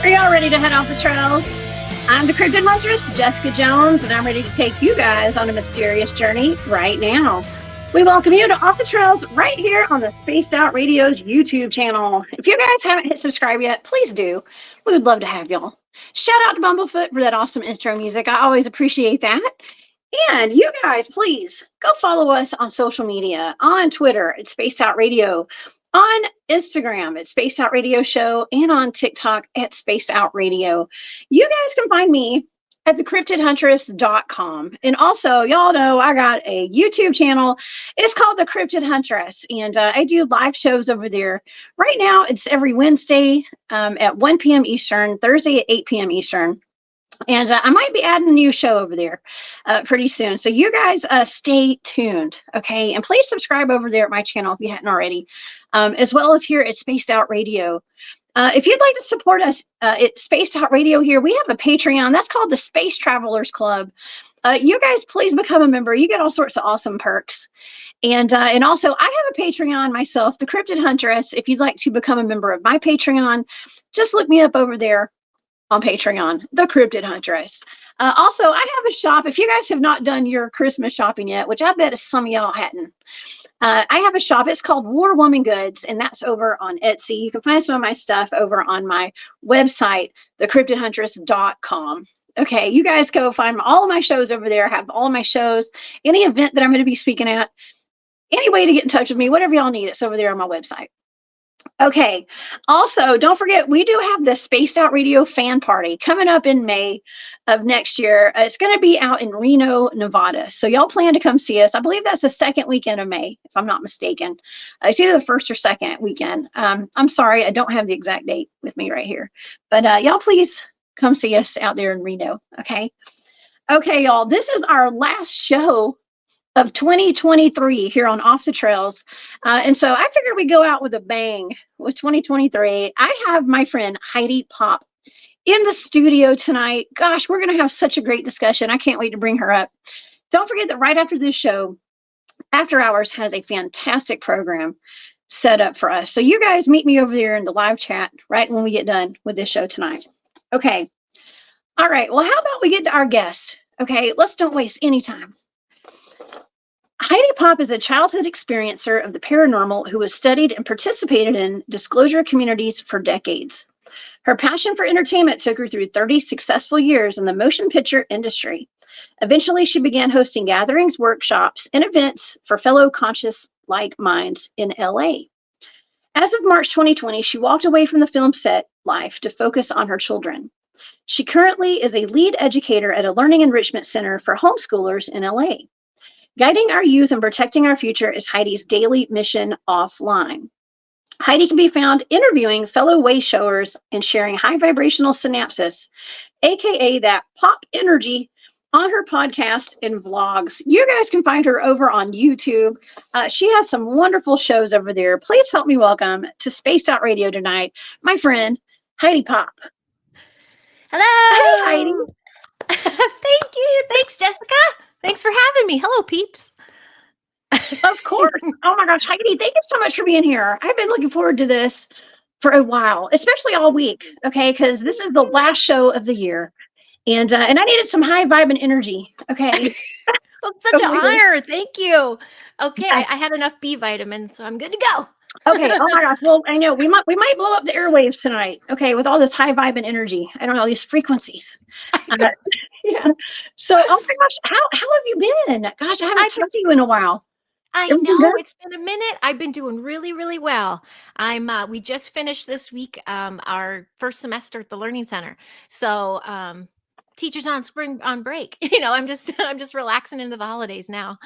Are y'all ready to head off the trails? I'm the Cryptid Huntress, Jessica Jones, and I'm ready to take you guys on a mysterious journey right now. We welcome you to Off the Trails right here on the Spaced Out Radio's YouTube channel. If you guys haven't hit subscribe yet, please do. We would love to have y'all. Shout out to Bumblefoot for that awesome intro music. I always appreciate that. And you guys, please go follow us on social media, on Twitter at Spaced Out Radio, on Instagram at Spaced Out Radio Show, and on TikTok at Spaced Out Radio. You guys can find me at thecryptidhuntress.com. And also, y'all know I got a YouTube channel. It's called The Cryptid Huntress, and I do live shows over there. Right now, it's every Wednesday at 1 p.m. Eastern, Thursday at 8 p.m. Eastern. And I might be adding a new show over there pretty soon. So you guys stay tuned, okay? And please subscribe over there at my channel if you hadn't already, as well as here at Spaced Out Radio. If you'd like to support us at Spaced Out Radio here, we have a Patreon. That's called the Space Travelers Club. You guys, please become a member. You get all sorts of awesome perks. And also, I have a Patreon myself, the Cryptid Huntress. If you'd like to become a member of my Patreon, just look me up over there on Patreon, the Cryptid Huntress. Also, I have a shop. If you guys have not done your Christmas shopping yet, which I bet some of y'all hadn't, I have a shop. It's called War Woman Goods, and that's over on Etsy. You can find some of my stuff over on my website, thecryptidhuntress.com. Okay, you guys go find all of my shows over there. I have all of my shows, any event that I'm going to be speaking at, any way to get in touch with me, whatever y'all need, it's over there on my website. Okay. Also, don't forget, we do have the Spaced Out Radio fan party coming up in May of next year. It's going to be out in Reno, Nevada. So y'all plan to come see us. I believe that's the second weekend of May, if I'm not mistaken. It's either the first or second weekend. I'm sorry, I don't have the exact date with me right here. But y'all please come see us out there in Reno. Okay. Okay, y'all. This is our last show of 2023 here on Off the Trails. And so I figured we'd go out with a bang with 2023. I have my friend Heidi Pop in the studio tonight. Gosh, we're going to have such a great discussion. I can't wait to bring her up. Don't forget that right after this show, After Hours has a fantastic program set up for us. So you guys meet me over there in the live chat right when we get done with this show tonight. Okay. All right. Well, how about we get to our guest? Okay. Let's don't waste any time. Heidi Pop is a childhood experiencer of the paranormal who has studied and participated in disclosure communities for decades. Her passion for entertainment took her through 30 successful years in the motion picture industry. Eventually, she began hosting gatherings, workshops, and events for fellow conscious-like minds in LA. As of March 2020, she walked away from the film set life to focus on her children. She currently is a lead educator at a learning enrichment center for homeschoolers in LA. Guiding our youth and protecting our future is Heidi's daily mission offline. Heidi can be found interviewing fellow wayshowers and sharing high vibrational synapses, aka that pop energy, on her podcast and vlogs. You guys can find her over on YouTube. She has some wonderful shows over there. Please help me welcome to Spaced Out Radio tonight, my friend Heidi Pop. Hello. Hey, Heidi. Thank you. Thanks, Jessica. Thanks for having me. Hello, peeps. Of course. Oh my gosh, Heidi, thank you so much for being here. I've been looking forward to this for a while, especially all week, okay? Because this is the last show of the year. And I needed some high vibe and energy, okay? Well, it's such an honor. Thank you. Okay, Yes. I had enough B vitamins, so I'm good to go. Okay. Oh my gosh. Well, I know we might blow up the airwaves tonight, okay, with all this high vibe and energy. I don't know, these frequencies. Yeah. So, oh my gosh, how have you been? Gosh, I haven't talked to you in a while. I know it's been a minute. I've been doing really, really well. We just finished this week our first semester at the Learning Center. So teachers on break. I'm just relaxing into the holidays now.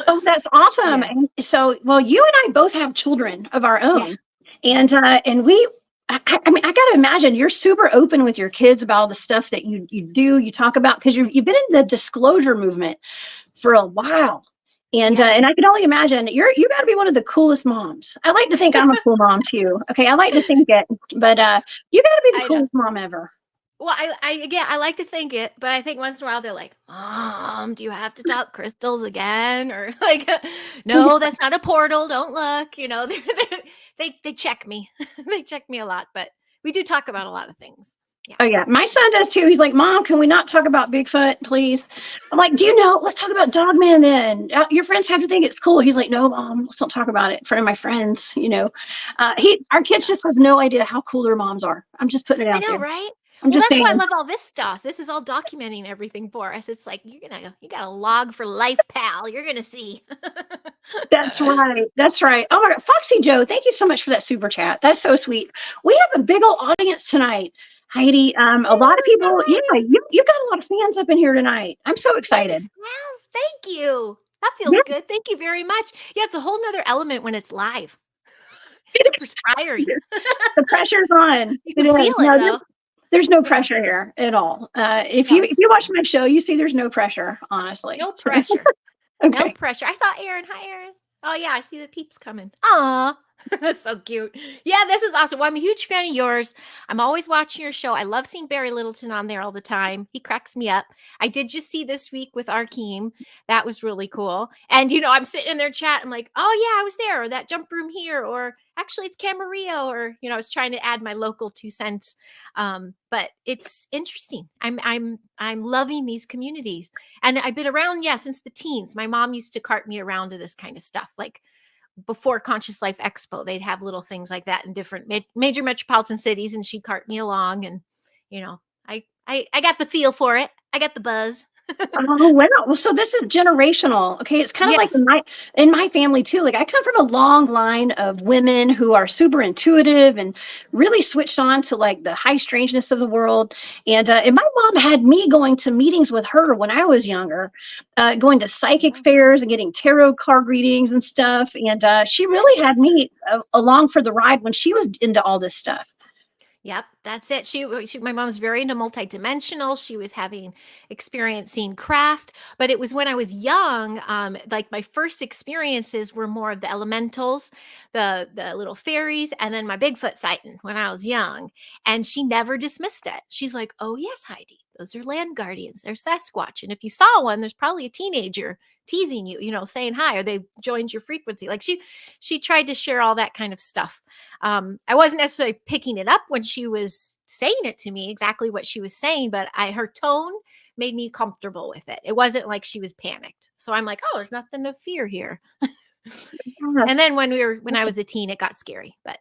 Oh, that's awesome. Yeah. And so, well, you and I both have children of our own. Yeah. And we I mean, I got to imagine you're super open with your kids about all the stuff that you do, you talk about, because you've been in the disclosure movement for a while. And Yes. and I can only imagine you got to be one of the coolest moms. I like to think I'm a cool mom too. Okay, I like to think it, but you got to be the coolest mom ever. Well, I like to think it, but I think once in a while they're like, "Mom, do you have to talk crystals again?" Or like, "No, that's not a portal. Don't look." They check me. They check me a lot, but we do talk about a lot of things. Yeah. Oh yeah, my son does too. He's like, "Mom, can we not talk about Bigfoot, please?" I'm like, "Do you know? Let's talk about Dogman then. Your friends have to think it's cool." He's like, "No, Mom, let's don't talk about it in front of my friends." Our kids just have no idea how cool their moms are. I'm just putting it I out know, there. right? I'm Well, just that's saying. why I love all this stuff. This is all documenting everything for us. It's like you got a log for life, pal. You're gonna see. That's right. That's right. Oh my God, Foxy Joe, thank you so much for that super chat. That's so sweet. We have a big old audience tonight, Heidi. A lot of people. Yeah, you got a lot of fans up in here tonight. I'm so excited. Thanks, Miles. Thank you. That feels good. Yes, Thank you very much. Yeah, it's a whole nother element when it's live. it You're is. perspiring. It is. The pressure's on. You It can is. feel it No, though. there's no Yeah, pressure here at all. If that you if was you watch fun. my show, you see there's no pressure, honestly. No So, pressure. No okay. pressure. I saw Aaron. Hi, Aaron. Oh yeah, I see the peeps coming. Aw. That's so cute. Yeah, this is awesome. Well, I'm a huge fan of yours. I'm always watching your show. I love seeing Barry Littleton on there all the time. He cracks me up. I did just see this week with Arkeem. That was really cool. And I'm sitting in their chat. I'm like, oh yeah, I was there, or that jump room here, or actually it's Camarillo, or I was trying to add my local 2 cents. But it's interesting. I'm loving these communities. And I've been around, yeah, since the teens. My mom used to cart me around to this kind of stuff. Like before Conscious Life Expo, they'd have little things like that in different major metropolitan cities, and she'd cart me along. And you know, I got the feel for it. I got the buzz. Oh, wow. Well, so this is generational. Okay. It's kind of like Yes. in my family too. Like I come from a long line of women who are super intuitive and really switched on to like the high strangeness of the world. And my mom had me going to meetings with her when I was younger, going to psychic Yeah. fairs and getting tarot card readings and stuff. And she really had me along for the ride when she was into all this stuff. Yep, that's it. My mom's very into multidimensional. She was having experiencing craft, but it was when I was young. Like my first experiences were more of the elementals, the little fairies, and then my Bigfoot sighting when I was young. And she never dismissed it. She's like, "Oh yes, Heidi, those are land guardians. They're Sasquatch, and if you saw one, there's probably a teenager teasing you, saying hi, or they joined your frequency." Like she tried to share all that kind of stuff. I wasn't necessarily picking it up when she was saying it to me, exactly what she was saying, but her tone made me comfortable with it. It wasn't like she was panicked. So I'm like, oh, there's nothing to fear here. Yeah. And then when I was a teen, it got scary, but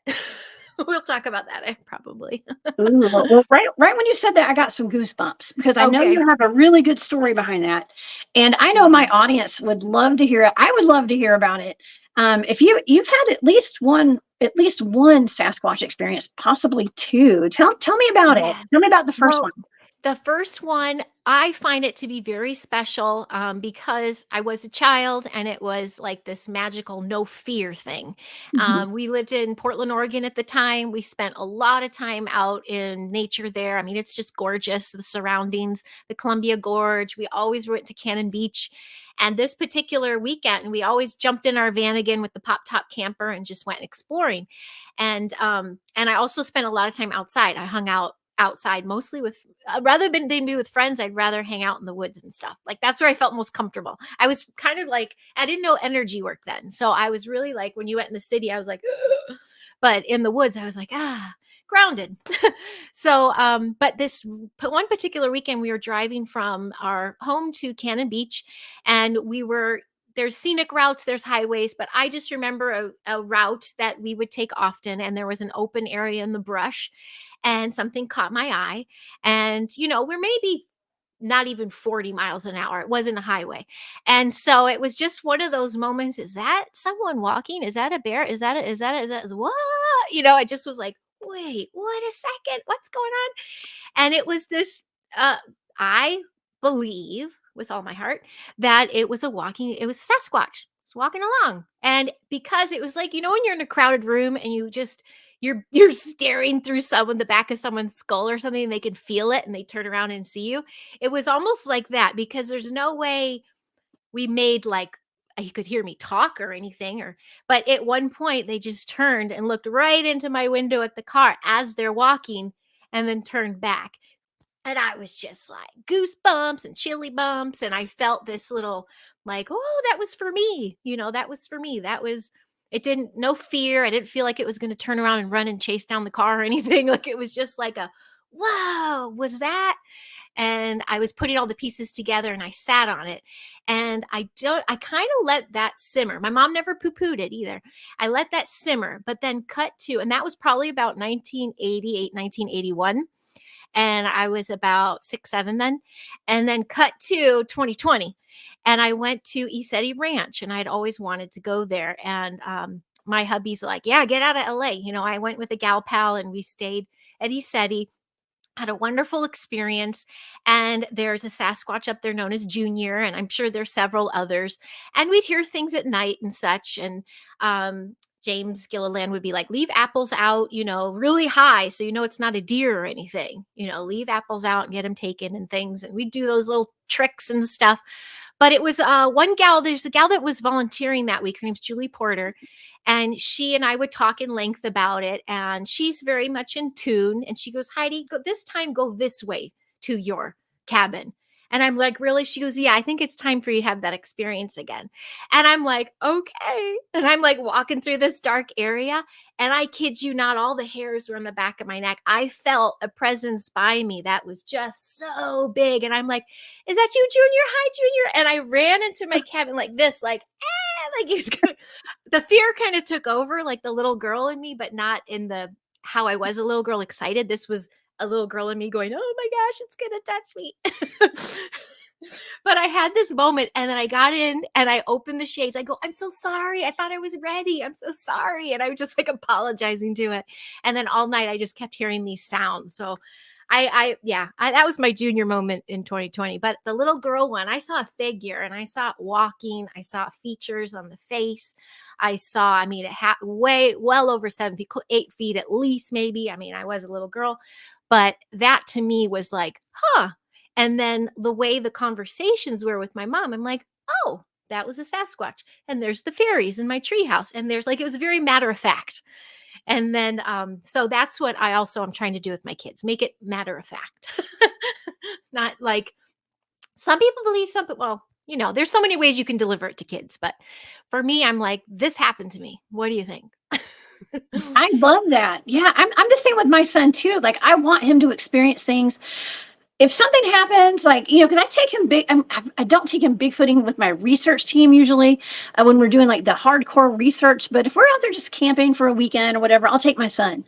we'll talk about that probably. Ooh, well, right when you said that, I got some goosebumps because I know Okay. you have a really good story behind that, and I know my audience would love to hear it. I would love to hear about it. If you've had at least one Sasquatch experience, possibly two. Tell me about it. Yes. Tell me about the first Well, one. the first one, I find it to be very special because I was a child and it was like this magical no fear thing. Mhm. We lived in Portland, Oregon at the time. We spent a lot of time out in nature there. I mean, it's just gorgeous, the surroundings, the Columbia Gorge. We always went to Cannon Beach. And this particular weekend, we always jumped in our van again with the pop top camper and just went exploring. And I also spent a lot of time outside. I hung out outside mostly with rather than be with friends. I'd rather hang out in the woods and stuff. Like that's where I felt most comfortable. I was kind of like, I didn't know energy work then, so I was really like, when you went in the city I was like but in the woods I was like grounded. So but this one particular weekend we were driving from our home to Cannon Beach, and there's scenic routes, there's highways, but I just remember a route that we would take often, and there was an open area in the brush, and something caught my eye. And we're maybe not even 40 miles an hour. It wasn't a highway. And so it was just one of those moments. Is that someone walking? Is that a bear? What? I just was like, wait, what a second. What's going on? And it was this, uh, I believe with all my heart that it was Sasquatch. It's walking along. And because it was like, when you're in a crowded room and you're staring through the back of someone's skull or something, and they can feel it and they turn around and see you. It was almost like that, because there's no way we made like you could hear me talk or anything, but at one point they just turned and looked right into my window at the car as they're walking, and then turned back. And I was just like goosebumps and chilly bumps. And I felt this little like, oh, that was for me. That was for me. That was It didn't, no fear. I didn't feel like it was going to turn around and run and chase down the car or anything. Like it was just like a, whoa, was that? And I was putting all the pieces together and I sat on it. And I kind of let that simmer. My mom never poo-pooed it either. I let that simmer, but then cut to, and that was probably about 1988, 1981. And I was about 6, 7 then. And then cut to 2020. And I went to East Ranch and I'd always wanted to go there. And my hubby's like, yeah, get out of LA. I went with a gal pal and we stayed at East, had a wonderful experience. And there's a Sasquatch up there known as Junior, and I'm sure there's several others. And we'd hear things at night and such. And James Gilliland would be like, leave apples out, really high. So, it's not a deer or anything, leave apples out and get them taken and things. And we'd do those little tricks and stuff. But it was there's a gal that was volunteering that week. Her name's Julie Porter. And she and I would talk in length about it. And she's very much in tune. And she goes, Heidi, this time go this way to your cabin. And I'm like, really? She goes, yeah, I think it's time for you to have that experience again. And I'm like, okay. And I'm like walking through this dark area. And I kid you not, all the hairs were on the back of my neck. I felt a presence by me that was just so big. And I'm like, is that you, Junior? Hi, Junior. And I ran into my cabin like this, like he's gonna, the fear kind of took over, like the little girl in me, but not in the how I was a little girl excited. This was a little girl in me going, oh my gosh, it's gonna touch me. But I had this moment and then I got in and I opened the shades. I go, I'm so sorry. I thought I was ready. I'm so sorry. And I was just like apologizing to it. And then all night I just kept hearing these sounds. So that was my Junior moment in 2020. But the little girl one, I saw a figure and I saw it walking. I saw features on the face. It had well over 7 feet, 8 feet at least, maybe. I was a little girl, but that to me was like, huh. And then the way the conversations were with my mom, I'm like, oh, that was a Sasquatch. And there's the fairies in my treehouse. And there's it was very matter of fact. And then, so that's what I'm trying to do with my kids, make it matter of fact. Not like some people believe something. Well, there's so many ways you can deliver it to kids. But for me, I'm like, this happened to me. What do you think? I love that. Yeah, I'm the same with my son too. Like I want him to experience things. If something happens, because I take him I don't take him Bigfooting with my research team usually when we're doing like the hardcore research. But if we're out there just camping for a weekend or whatever, I'll take my son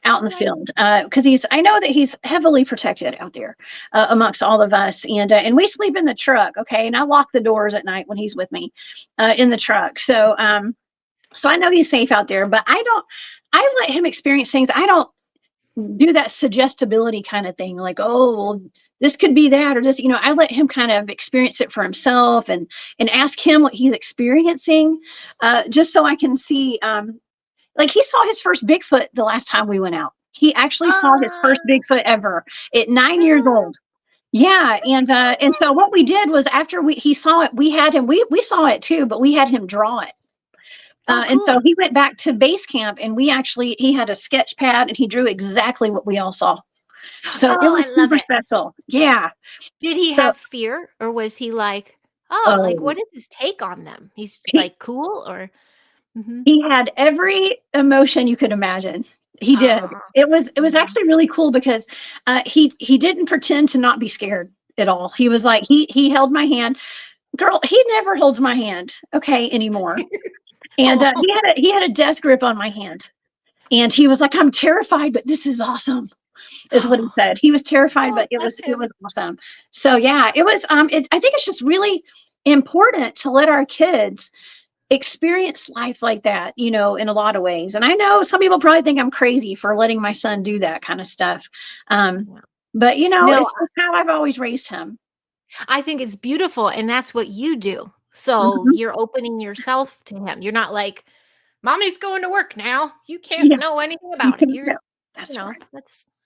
out in the field because I know that he's heavily protected out there amongst all of us. And we sleep in the truck, okay? And I lock the doors at night when he's with me in the truck. So I know he's safe out there. But I let him experience things. I don't do that suggestibility kind of thing, like, oh, well, this could be that or this. I let him kind of experience it for himself and ask him what he's experiencing, just so I can see. Like he saw his first Bigfoot the last time we went out. He actually saw his first Bigfoot ever at 9 years old. Yeah, and so what we did was after he saw it, we had him. We saw it too, but we had him draw it. And so he went back to base camp and he had a sketch pad and he drew exactly what we all saw. So it was super special. Yeah. Did he have fear or was he like, like what is his take on them? He's like cool or? Mm-hmm. He had every emotion you could imagine. He did. It was actually really cool because he didn't pretend to not be scared at all. He was like, he held my hand. Girl, he never holds my hand, okay, anymore. And he had a death grip on my hand. And he was like, I'm terrified, but this is awesome, is what he said. He was terrified, but it was awesome. So yeah, it was I think it's just really important to let our kids experience life like that, in a lot of ways. And I know some people probably think I'm crazy for letting my son do that kind of stuff. But it's just how I've always raised him. I think it's beautiful. And that's what you do. So you're opening yourself to him. You're not like, mommy's going to work now. You can't know anything about it. You're, right.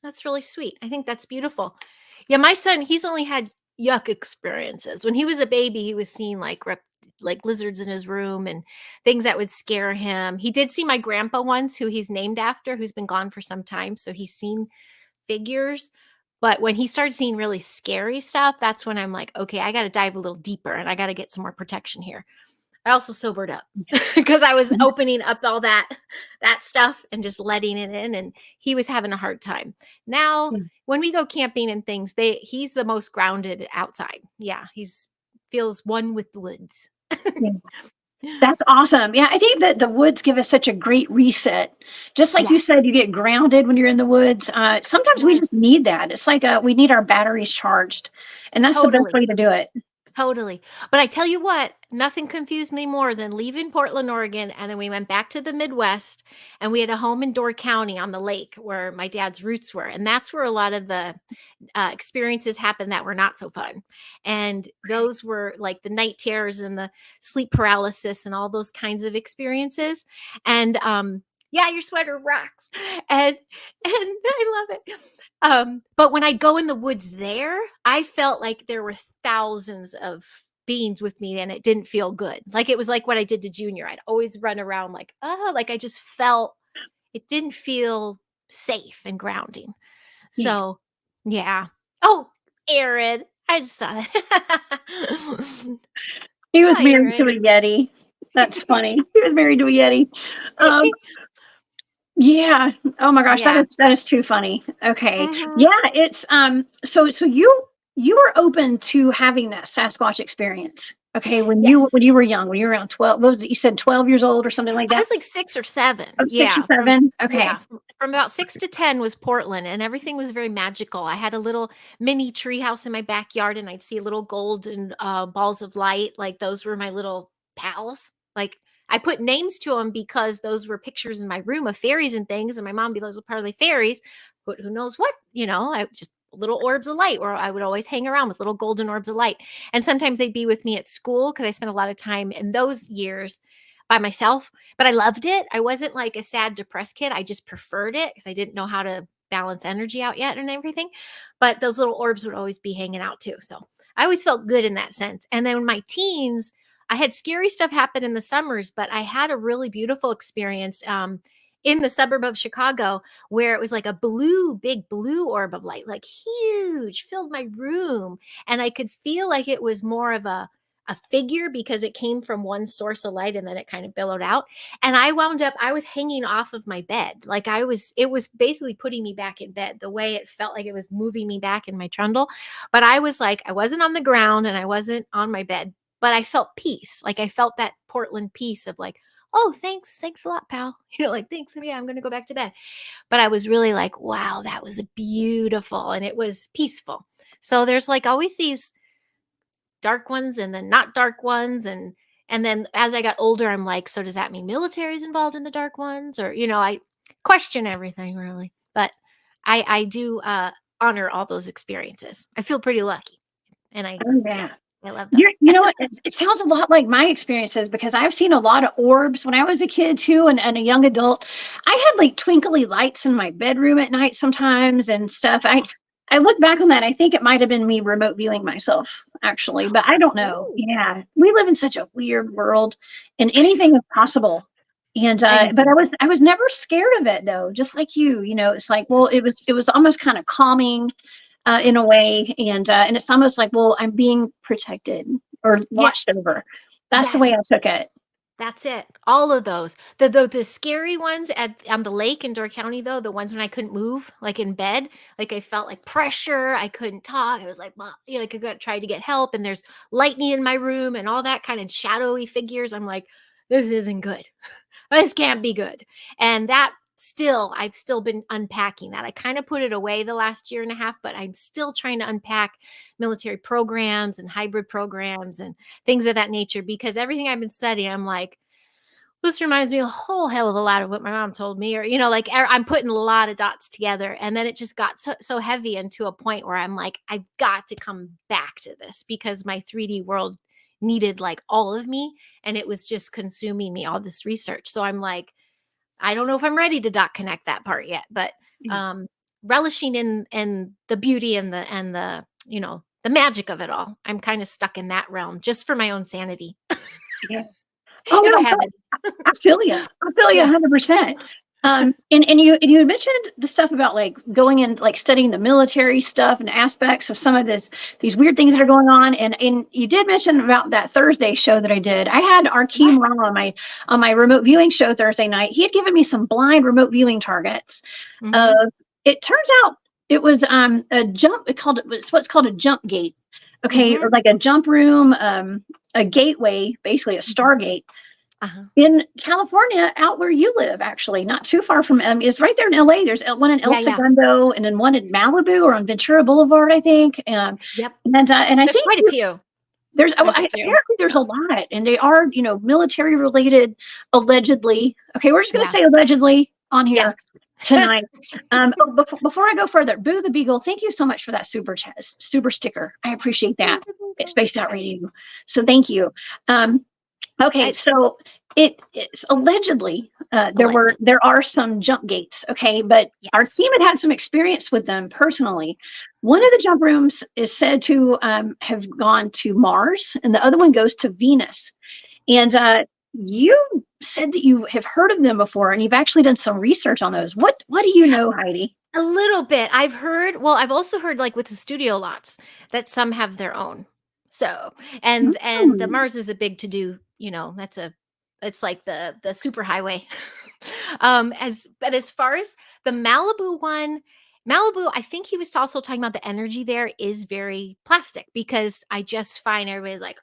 That's really sweet. I think that's beautiful. Yeah. My son, he's only had yuck experiences. When he was a baby, he was seeing like lizards in his room and things that would scare him. He did see my grandpa once, who he's named after, who's been gone for some time. So he's seen figures. But when he started seeing really scary stuff, that's when I'm like, okay, I got to dive a little deeper and I got to get some more protection here. I also sobered up because I was opening up all that stuff and just letting it in, and he was having a hard time. Now, when we go camping and things, he's the most grounded outside. Yeah, he's feels one with the woods. Yeah. That's awesome. Yeah, I think that the woods give us such a great reset. Just like you Yes. said, you get grounded when you're in the woods. Sometimes we Yes. just need that. It's like we need our batteries charged, and that's the best Totally. way to do it. Totally. But I tell you what, nothing confused me more than leaving Portland, Oregon, and then we went back to the Midwest, and we had a home in Door County on the lake where my dad's roots were. And that's where a lot of the experiences happened that were not so fun. And those were like the night terrors and the sleep paralysis and all those kinds of experiences. And yeah, your sweater rocks. And I love it. But when I go in the woods there, I felt like there were thousands of beings with me and it didn't feel good. Like it was like what I did to Junior. I'd always run around like, oh, like I just felt it didn't feel safe and grounding. Yeah. So, yeah. Oh, Aaron. I just saw that. He was Hi, married to Aaron. a Yeti. That's funny. He was married to a Yeti. Um, yeah. Oh my gosh, Yeah. that is too funny. Okay. Mhm. Yeah, it's so you were open to having that Sasquatch experience. Okay, Yes. when you were young, when you were around 12, what was it? You said 12 years old or something like I that? was like 6 or 7. Oh, 6 or Yeah, 7? Okay. from about 6 to 10 was Portland, and everything was very magical. I had a little mini tree house in my backyard, and I'd see little golden, balls of light, like, those were my little pals. Like, I put names to them because those were pictures in my room of fairies and things, and my mom would be, "Those are probably fairies," but who knows what, I just little orbs of light, or I would always hang around with little golden orbs of light, and sometimes they'd be with me at school because I spent a lot of time in those years by myself, but I loved it. I wasn't like a sad, depressed kid. I just preferred it because I didn't know how to balance energy out yet and everything. But those little orbs would always be hanging out too. So I always felt good in that sense. And then in my teens, I had scary stuff happen in the summers, but I had a really beautiful experience in the suburb of Chicago where it was like a big blue orb of light, like huge, filled my room. And I could feel like it was more of a figure because it came from one source of light and then it kind of billowed out. And I was hanging off of my bed. Like it was basically putting me back in bed the way it felt like it was moving me back in my trundle. But I was like, I wasn't on the ground and I wasn't on my bed, but I felt peace. Like I felt that Portland peace of like, oh, thanks. Thanks a lot, pal. Like, thanks. Yeah, I'm going to go back to bed. But I was really like, wow, that was beautiful. And it was peaceful. So there's like always these dark ones and then not dark ones, and then as I got older I'm like, so does that mean military is involved in the dark ones, or I question everything really, but I do honor all those experiences. I feel pretty lucky, and Oh, yeah, yeah. I love those. You know what? It sounds a lot like my experiences because I've seen a lot of orbs when I was a kid too, and a young adult. I had like twinkly lights in my bedroom at night sometimes and stuff. I look back on that. I think it might have been me remote viewing myself actually, but I don't know. Ooh, Yeah, we live in such a weird world, and anything is possible. And but anything. I was never scared of it though. Just like you, it's like, well, it was almost kind of calming in a way, and it's almost like, well, I'm being protected or watched Yes. over. That's the way Yes. I took it. That's it. All of those. The scary ones at on the lake in Door County though, the ones when I couldn't move, like in bed, like I felt like pressure, I couldn't talk. I was like, "Mom," like I got tried to get help and there's lightning in my room and all that kind of shadowy figures. I'm like, this isn't good. This can't be good. And that still, I've still been unpacking that. I kind of put it away the last year and a half, but I'm still trying to unpack military programs and hybrid programs and things of that nature because everything I've been studying, I'm like, this reminds me a whole hell of a lot of what my mom told me, or, like I'm putting a lot of dots together. And then it just got so heavy and to a point where I'm like, I've got to come back to this because my 3D world needed like all of me and it was just consuming me, all this research. So I'm like, I don't know if I'm ready to dot connect that part yet, but um relishing in the beauty and the magic of it all. I'm kind of stuck in that realm just for my own sanity. Yeah. Oh If I no, have it. I feel you. I feel you Yeah. 100%. And you had mentioned the stuff about like going and like studying the military stuff and aspects of some of these weird things that are going on. And you did mention about that Thursday show that I did. I had Arkeem Yes. Ra on my remote viewing show Thursday night. He had given me some blind remote viewing targets. Of Hmm. it turns out it was a jump. It's what's called a jump gate. Okay, or Hmm. like a jump room, a gateway, basically a Hmm. stargate Uh-huh. in California, out where you live, actually, not too far from, it's right there in LA. There's one in El Yeah, yeah. Segundo, and then one in Malibu or on Ventura Boulevard, I think. Yep. And I There's think quite a few. well, There's a few. apparently there's a lot, and they are, military related, allegedly. Okay, we're just going to Yeah. say allegedly on Yes. here tonight. Before I go further, Boo the Beagle, thank you so much for that super sticker. I appreciate that. It's Spaced Out Radio. So thank you. Um, Okay, I, so it's allegedly allegedly. there are some jump gates, okay, but our Yes. team had some experience with them personally. One of the jump rooms is said to have gone to Mars, and the other one goes to Venus. And you said that you have heard of them before, and you've actually done some research on those. What do you know, Heidi? A little bit. I've also heard like with the studio lots that some have their own. So, and the Hmm. Mars is a big to do, it's like the super highway. As far as the Malibu one, Malibu, I think he was also talking about the energy there is very plastic because I just find everybody's like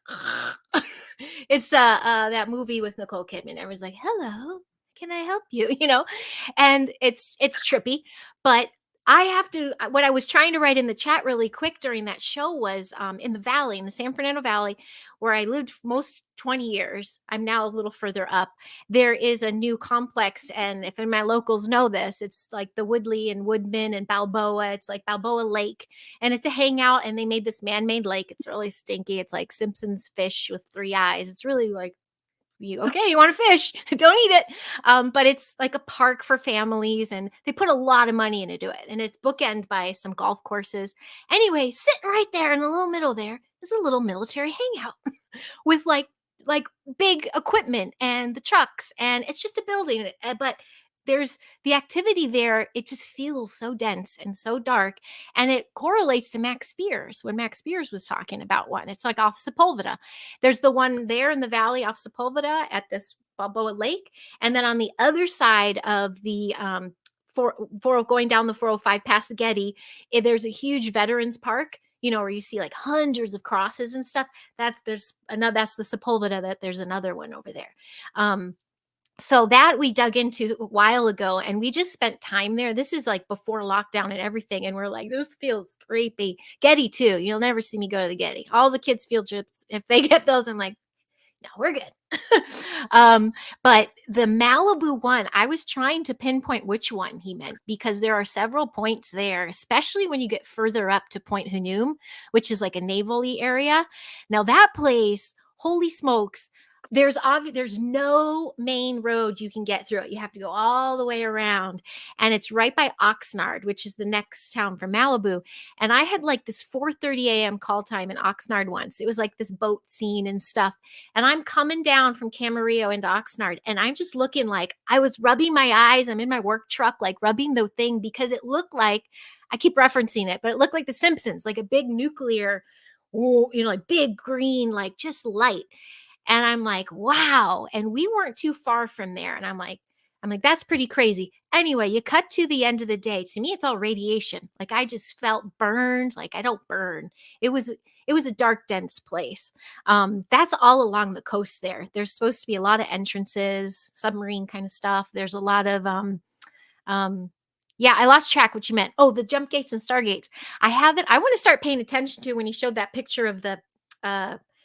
it's that movie with Nicole Kidman. Everyone's like, "Hello, can I help you?" And it's trippy, but I have to what I was trying to write in the chat really quick during that show was in the valley, in the San Fernando Valley, where I lived most 20 years. I'm now a little further up. There is a new complex, and if my locals know this, it's like the Woodley and Woodman and Balboa. It's like Balboa Lake, and it's a hangout, and they made this man-made lake. It's really stinky. It's like Simpson's fish with 3 eyes. It's really like you want to fish, don't eat it. But it's like a park for families, and they put a lot of money into it, and it's bookend by some golf courses. Anyway, sitting right there in the little middle there is a little military hangout with like big equipment and the trucks, and it's just a building, but there's the activity there. It just feels so dense and so dark, and it correlates to Max Spears when Max Spears was talking about one. It's like off Sepulveda. There's the one there in the valley off Sepulveda at this Balboa Lake, and then on the other side of the going down the 405 past the Getty, there's a huge veterans park, where you see like hundreds of crosses and stuff. That's the Sepulveda. That there's another one over there. So that we dug into a while ago, and we just spent time there. This is like before lockdown and everything, and we're like, this feels creepy. Getty too. You'll never see me go to the Getty. All the kids' field trips, if they get those, I'm like, no, we're good. But the Malibu one, I was trying to pinpoint which one he meant because there are several points there, especially when you get further up to Point Hunum, which is like a naval-y area. Now that place, holy smokes, there's no main road you can get through it. You have to go all the way around, and it's right by Oxnard, which is the next town from Malibu. And I had like this 4:30 a.m. call time in Oxnard once. It was like this boat scene and stuff. And I'm coming down from Camarillo into Oxnard, and I'm just looking like I was rubbing my eyes. I'm in my work truck, like rubbing the thing because it looked like, I keep referencing it, but it looked like The Simpsons, like a big nuclear, like big green, like just light. And I'm like, wow. And we weren't too far from there. And I'm like, that's pretty crazy. Anyway, you cut to the end of the day. To me, it's all radiation. Like I just felt burned. Like I don't burn. It was a dark, dense place. That's all along the coast there. There's supposed to be a lot of entrances, submarine kind of stuff. There's a lot of yeah, I lost track what you meant. Oh, the jump gates and stargates. I haven't. I want to start paying attention to when you showed that picture of the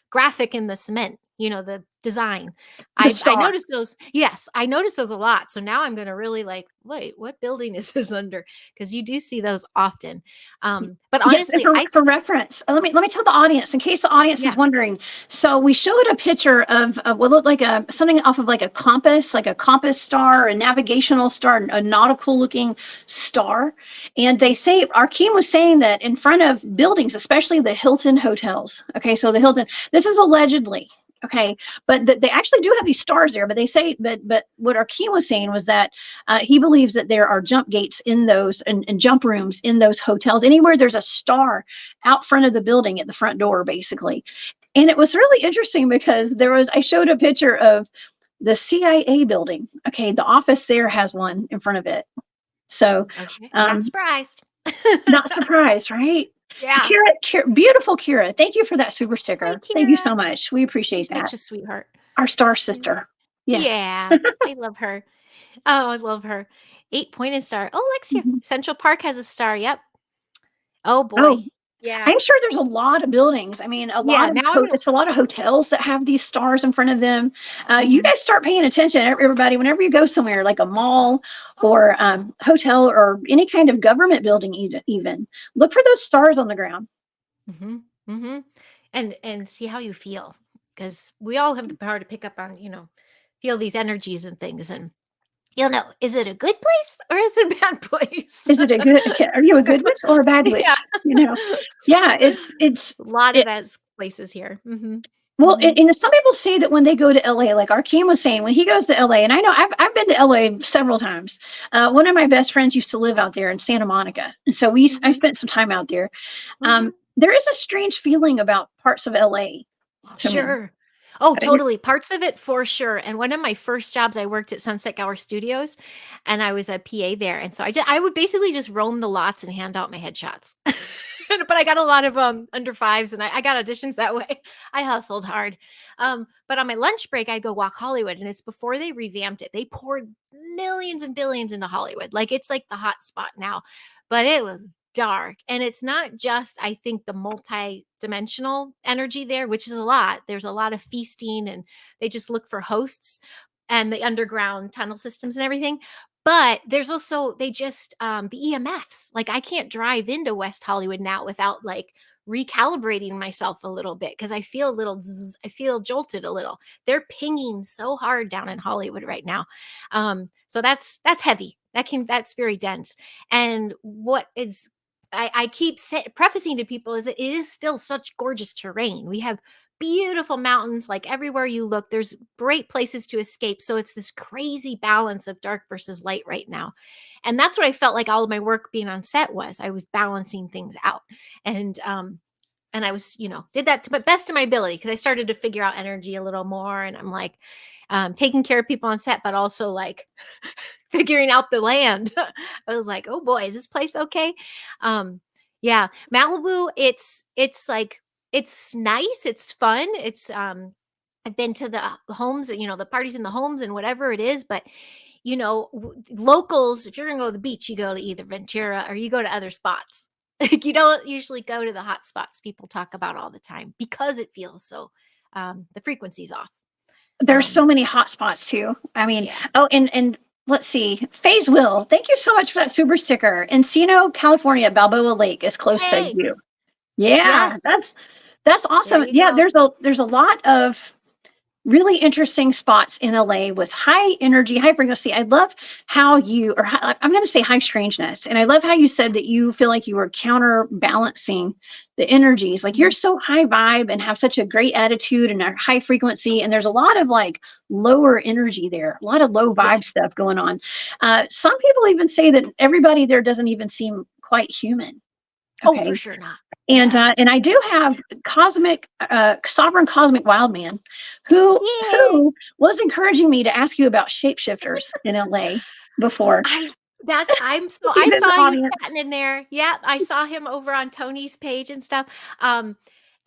graphic in the cement, the design. The I star. noticed those. Yes, I noticed those a lot. So now I'm going to really like, wait, what building is this under? Because you do see those often. But Yes, honestly, for reference, let me tell the audience in case the audience is yeah. wondering. So we showed a picture of what looked like something off of like a compass star, a navigational star, a nautical looking star. And they say Arkeem was saying that in front of buildings, especially the Hilton hotels. Okay, so the Hilton. This is allegedly. Okay, but they actually do have these stars there. But they say, but what Arkeem was saying was that he believes that there are jump gates in those and jump rooms in those hotels. Anywhere there's a star out front of the building at the front door, basically. And it was really interesting because I showed a picture of the CIA building. Okay, the office there has one in front of it. So, Okay. Not um, surprised. not surprised, right? Yeah. Beautiful Kira. Thank you for that super Hi, sticker. Thank you Kira. so much. We You're appreciate that. such a sweetheart. Our star Yeah. sister. Yes. Yeah, I love her. Oh, I love her. 8-pointed star. Oh, Lexia. Mhm. Central Park has a star. Yep. Oh boy. Oh, Yeah. I'm sure there's a lot of buildings. I mean, Yeah. Now I'm gonna. it's a lot of hotels that have these stars in front of them. You Mhm. guys start paying attention, everybody. Whenever you go somewhere like a mall or hotel or any kind of government building, even look for those stars on the ground. Mhm. Mhm. And see how you feel, because we all have the power to pick up on, feel these energies and things, and you'll know, is it a good place or is it a bad place? Is it a good? Are you a good witch or a bad Yeah. witch? Yeah. A lot of It, those places here. Mhm. Well, Mhm. some people say that when they go to LA, like Arkeem was saying, when he goes to LA, and I know I've been to LA several times. One of my best friends used to live out there in Santa Monica, and so I Mhm. spent some time out there. Mhm. There is a strange feeling about parts of LA to me. Sure. Oh, I mean, totally. Parts of it for sure. And one of my first jobs, I worked at Sunset Gower Studios, and I was a PA there. And so I would basically just roam the lots and hand out my headshots. But I got a lot of under fives, and I got auditions that way. I hustled hard. But on my lunch break, I'd go walk Hollywood, and it's before they revamped it. They poured millions and billions into Hollywood. Like it's like the hot spot now. But it was dark. And it's not just, I think, the multi-dimensional energy there, which is a lot. There's a lot of feasting, and they just look for hosts and the underground tunnel systems and everything. But there's also, they just the EMFs. Like I can't drive into West Hollywood now without like recalibrating myself a little bit, because I feel a little I feel jolted a little. They're pinging so hard down in Hollywood right now. So that's heavy. That's very dense. And what is, I keep prefacing to people, is it is still such gorgeous terrain. We have beautiful mountains, like everywhere you look. There's great places to escape. So it's this crazy balance of dark versus light right now. And that's what I felt like all of my work being on set was. I was balancing things out. And I was, did that to my best of my ability, because I started to figure out energy a little more. And I'm like, taking care of people on set, but also like figuring out the land. I was like, oh boy, is this place okay? Yeah, Malibu, it's like, it's nice, it's fun. I've been to the homes, the parties in the homes and whatever it is, but locals, if you're gonna go to the beach, you go to either Ventura or you go to other spots. Like you don't usually go to the hot spots people talk about all the time, because it feels so, the frequency's off. there's Um, so many hot spots too. I mean, yeah. oh, and let's see, Faze Will, thank you so much for that super sticker. Encino, California, Balboa Lake is close to Hey, you. Yeah, yes, that's there awesome. you Yeah, go. there's a lot of really interesting spots in LA with high energy, high frequency. I love how I'm going to say high strangeness. And I love how you said that you feel like you were counterbalancing the energies. Like you're Mhm. so high vibe and have such a great attitude and a high frequency. And there's a lot of like lower energy there, a lot of low vibe Yes. stuff going on. Some people even say that everybody there doesn't even seem quite human. Oh, for Okay, sure not. and Yeah. I do have sovereign cosmic wild man, Yay. who was encouraging me to ask you about shapeshifters in LA before. I I He's in the saw you audience. chatting in there. Yeah, I saw him over on Tony's page and stuff. Um,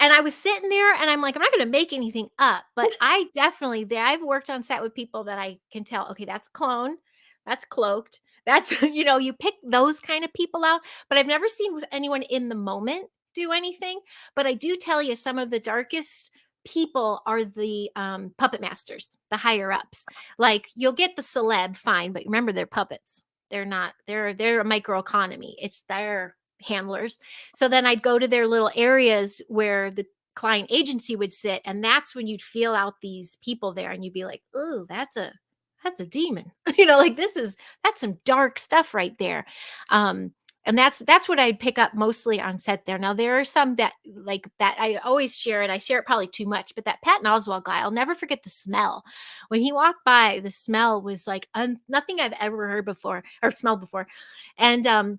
and I was sitting there and I'm like, I'm not gonna make anything up, but I definitely I've worked on set with people that I can tell, okay, that's clone, that's cloaked, that's you pick those kind of people out, but I've never seen anyone in the moment do anything. But I do tell you, some of the darkest people are the puppet masters, the higher ups. Like you'll get the celeb, fine, but remember they're puppets. They're not, they're a microeconomy. It's their handlers. So then I'd go to their little areas where the client agency would sit, and that's when you'd feel out these people there, and you'd be like, "Ooh, that's a demon." Like that's some dark stuff right there. And that's what I'd pick up mostly on set there. Now there are some that like that I always share it. I share it probably too much, but that Patton Oswalt guy, I'll never forget the smell. When he walked by, the smell was like nothing I've ever heard before or smelled before. And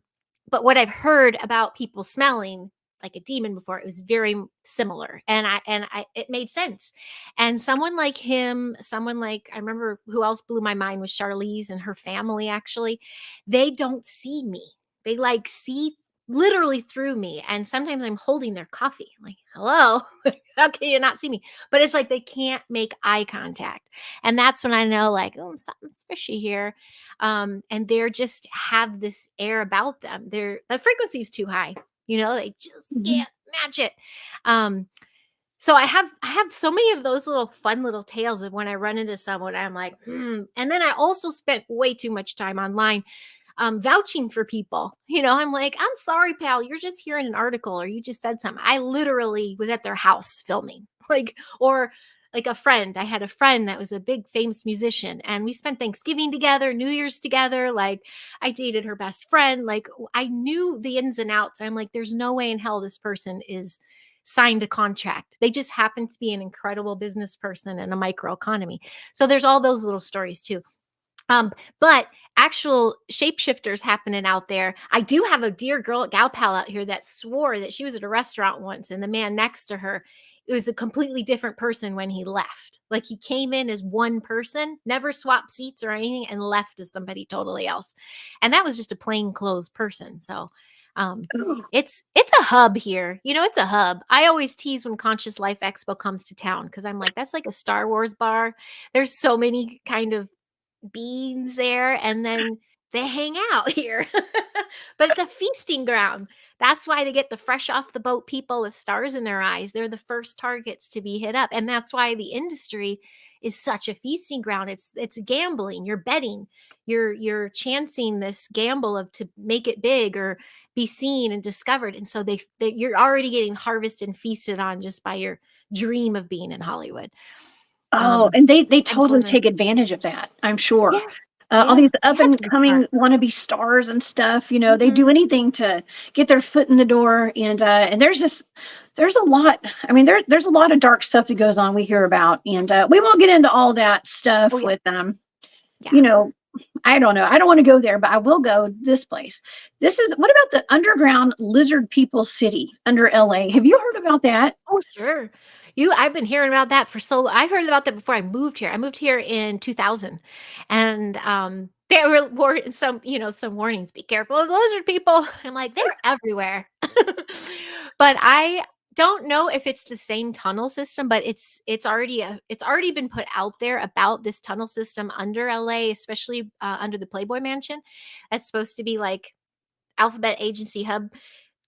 but what I've heard about people smelling like a demon before, it was very similar. And I it made sense. And someone like him, someone like I remember who else blew my mind was Charlize and her family actually. They don't see me. They like see literally through me. And sometimes I'm holding their coffee. I'm like, hello, how can you not see me? But it's like they can't make eye contact. And that's when I know, like, oh, something's fishy here. And they're just have this air about them. The frequency is too high. They just Mhm. can't match it. Um, so I have so many of those little fun little tales of when I run into someone, I'm like, And then I also spent way too much time online vouching for people. I'm like, I'm sorry, pal, you're just hearing an article or you just said something. I literally was at their house filming, or like a friend. I had a friend that was a big famous musician and we spent Thanksgiving together, New Year's together. Like I dated her best friend. Like I knew the ins and outs. I'm like, there's no way in hell this person is signed a contract. They just happen to be an incredible business person in a microeconomy. So there's all those little stories too. But actual shapeshifters happening out there. I do have a dear gal pal out here that swore that she was at a restaurant once and the man next to her, it was a completely different person when he left. Like he came in as one person, never swapped seats or anything, and left as somebody totally else. And that was just a plain clothes person. So um Oh, it's a hub here. It's a hub. I always tease when Conscious Life Expo comes to town because I'm like, that's like a Star Wars bar. There's so many kind of beans there and then they hang out here. But it's a feasting ground. That's why they get the fresh off the boat people with stars in their eyes. They're the first targets to be hit up. And that's why the industry is such a feasting ground. It's gambling. You're betting. You're chancing this gamble of to make it big or be seen and discovered. And so you're already getting harvested and feasted on just by your dream of being in Hollywood. oh, Um and they totally Headquarter. take advantage of that, I'm sure. Yeah. All Yeah, these you up have and to be smart. coming wannabe stars and stuff, they Mhm. do anything to get their foot in the door. And there's a lot. I mean, there's a lot of dark stuff that goes on we hear about, and we won't get into all that Oh, stuff yeah. with Yeah. you know, I don't know. I don't want to go there, but I will go this place. What about the underground lizard people city under LA? Have you heard about that? Oh, sure. I've been hearing about that for I heard about that before I moved here. I moved here in 2000 and there were some warnings, be careful of lizard people. I'm like, they're everywhere. But I don't know if it's the same tunnel system, but it's already been put out there about this tunnel system under LA, especially under the Playboy Mansion. That's supposed to be like alphabet agency hub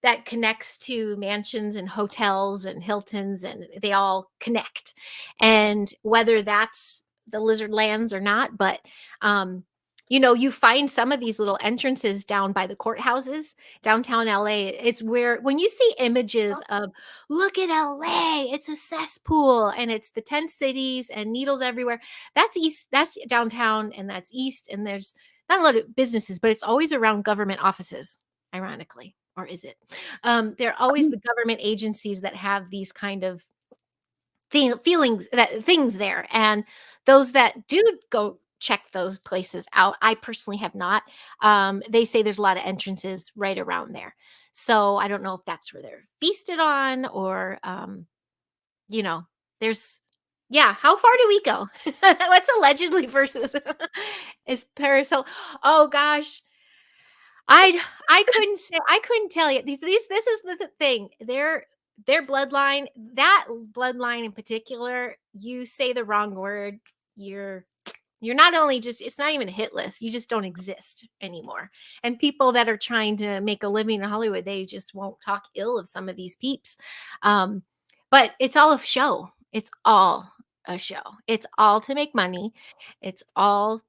that connects to mansions and hotels and Hiltons, and they all connect. And whether that's the lizard lands or not, but you find some of these little entrances down by the courthouses, downtown LA. It's where when you see images of look at LA, it's a cesspool and it's the tent cities and needles everywhere. That's east, that's downtown, and that's east, and there's not a lot of businesses, but it's always around government offices, ironically. Or is it? They're always the government agencies that have these kind of things there, and those that do go check those places out. I personally have not. They say there's a lot of entrances right around there, so I don't know if that's where they're feasted on, or you know, there's. Yeah, how far do we go? What's allegedly versus is Paris Hill? Oh gosh, I couldn't tell you. These This is the thing. Their bloodline, that bloodline in particular, you say the wrong word, you're you're not only just it's not even a hit list. You just don't exist anymore. And people that are trying to make a living in Hollywood, they just won't talk ill of some of these peeps. Um, but it's all a show. It's all a show. It's all to make money. It's a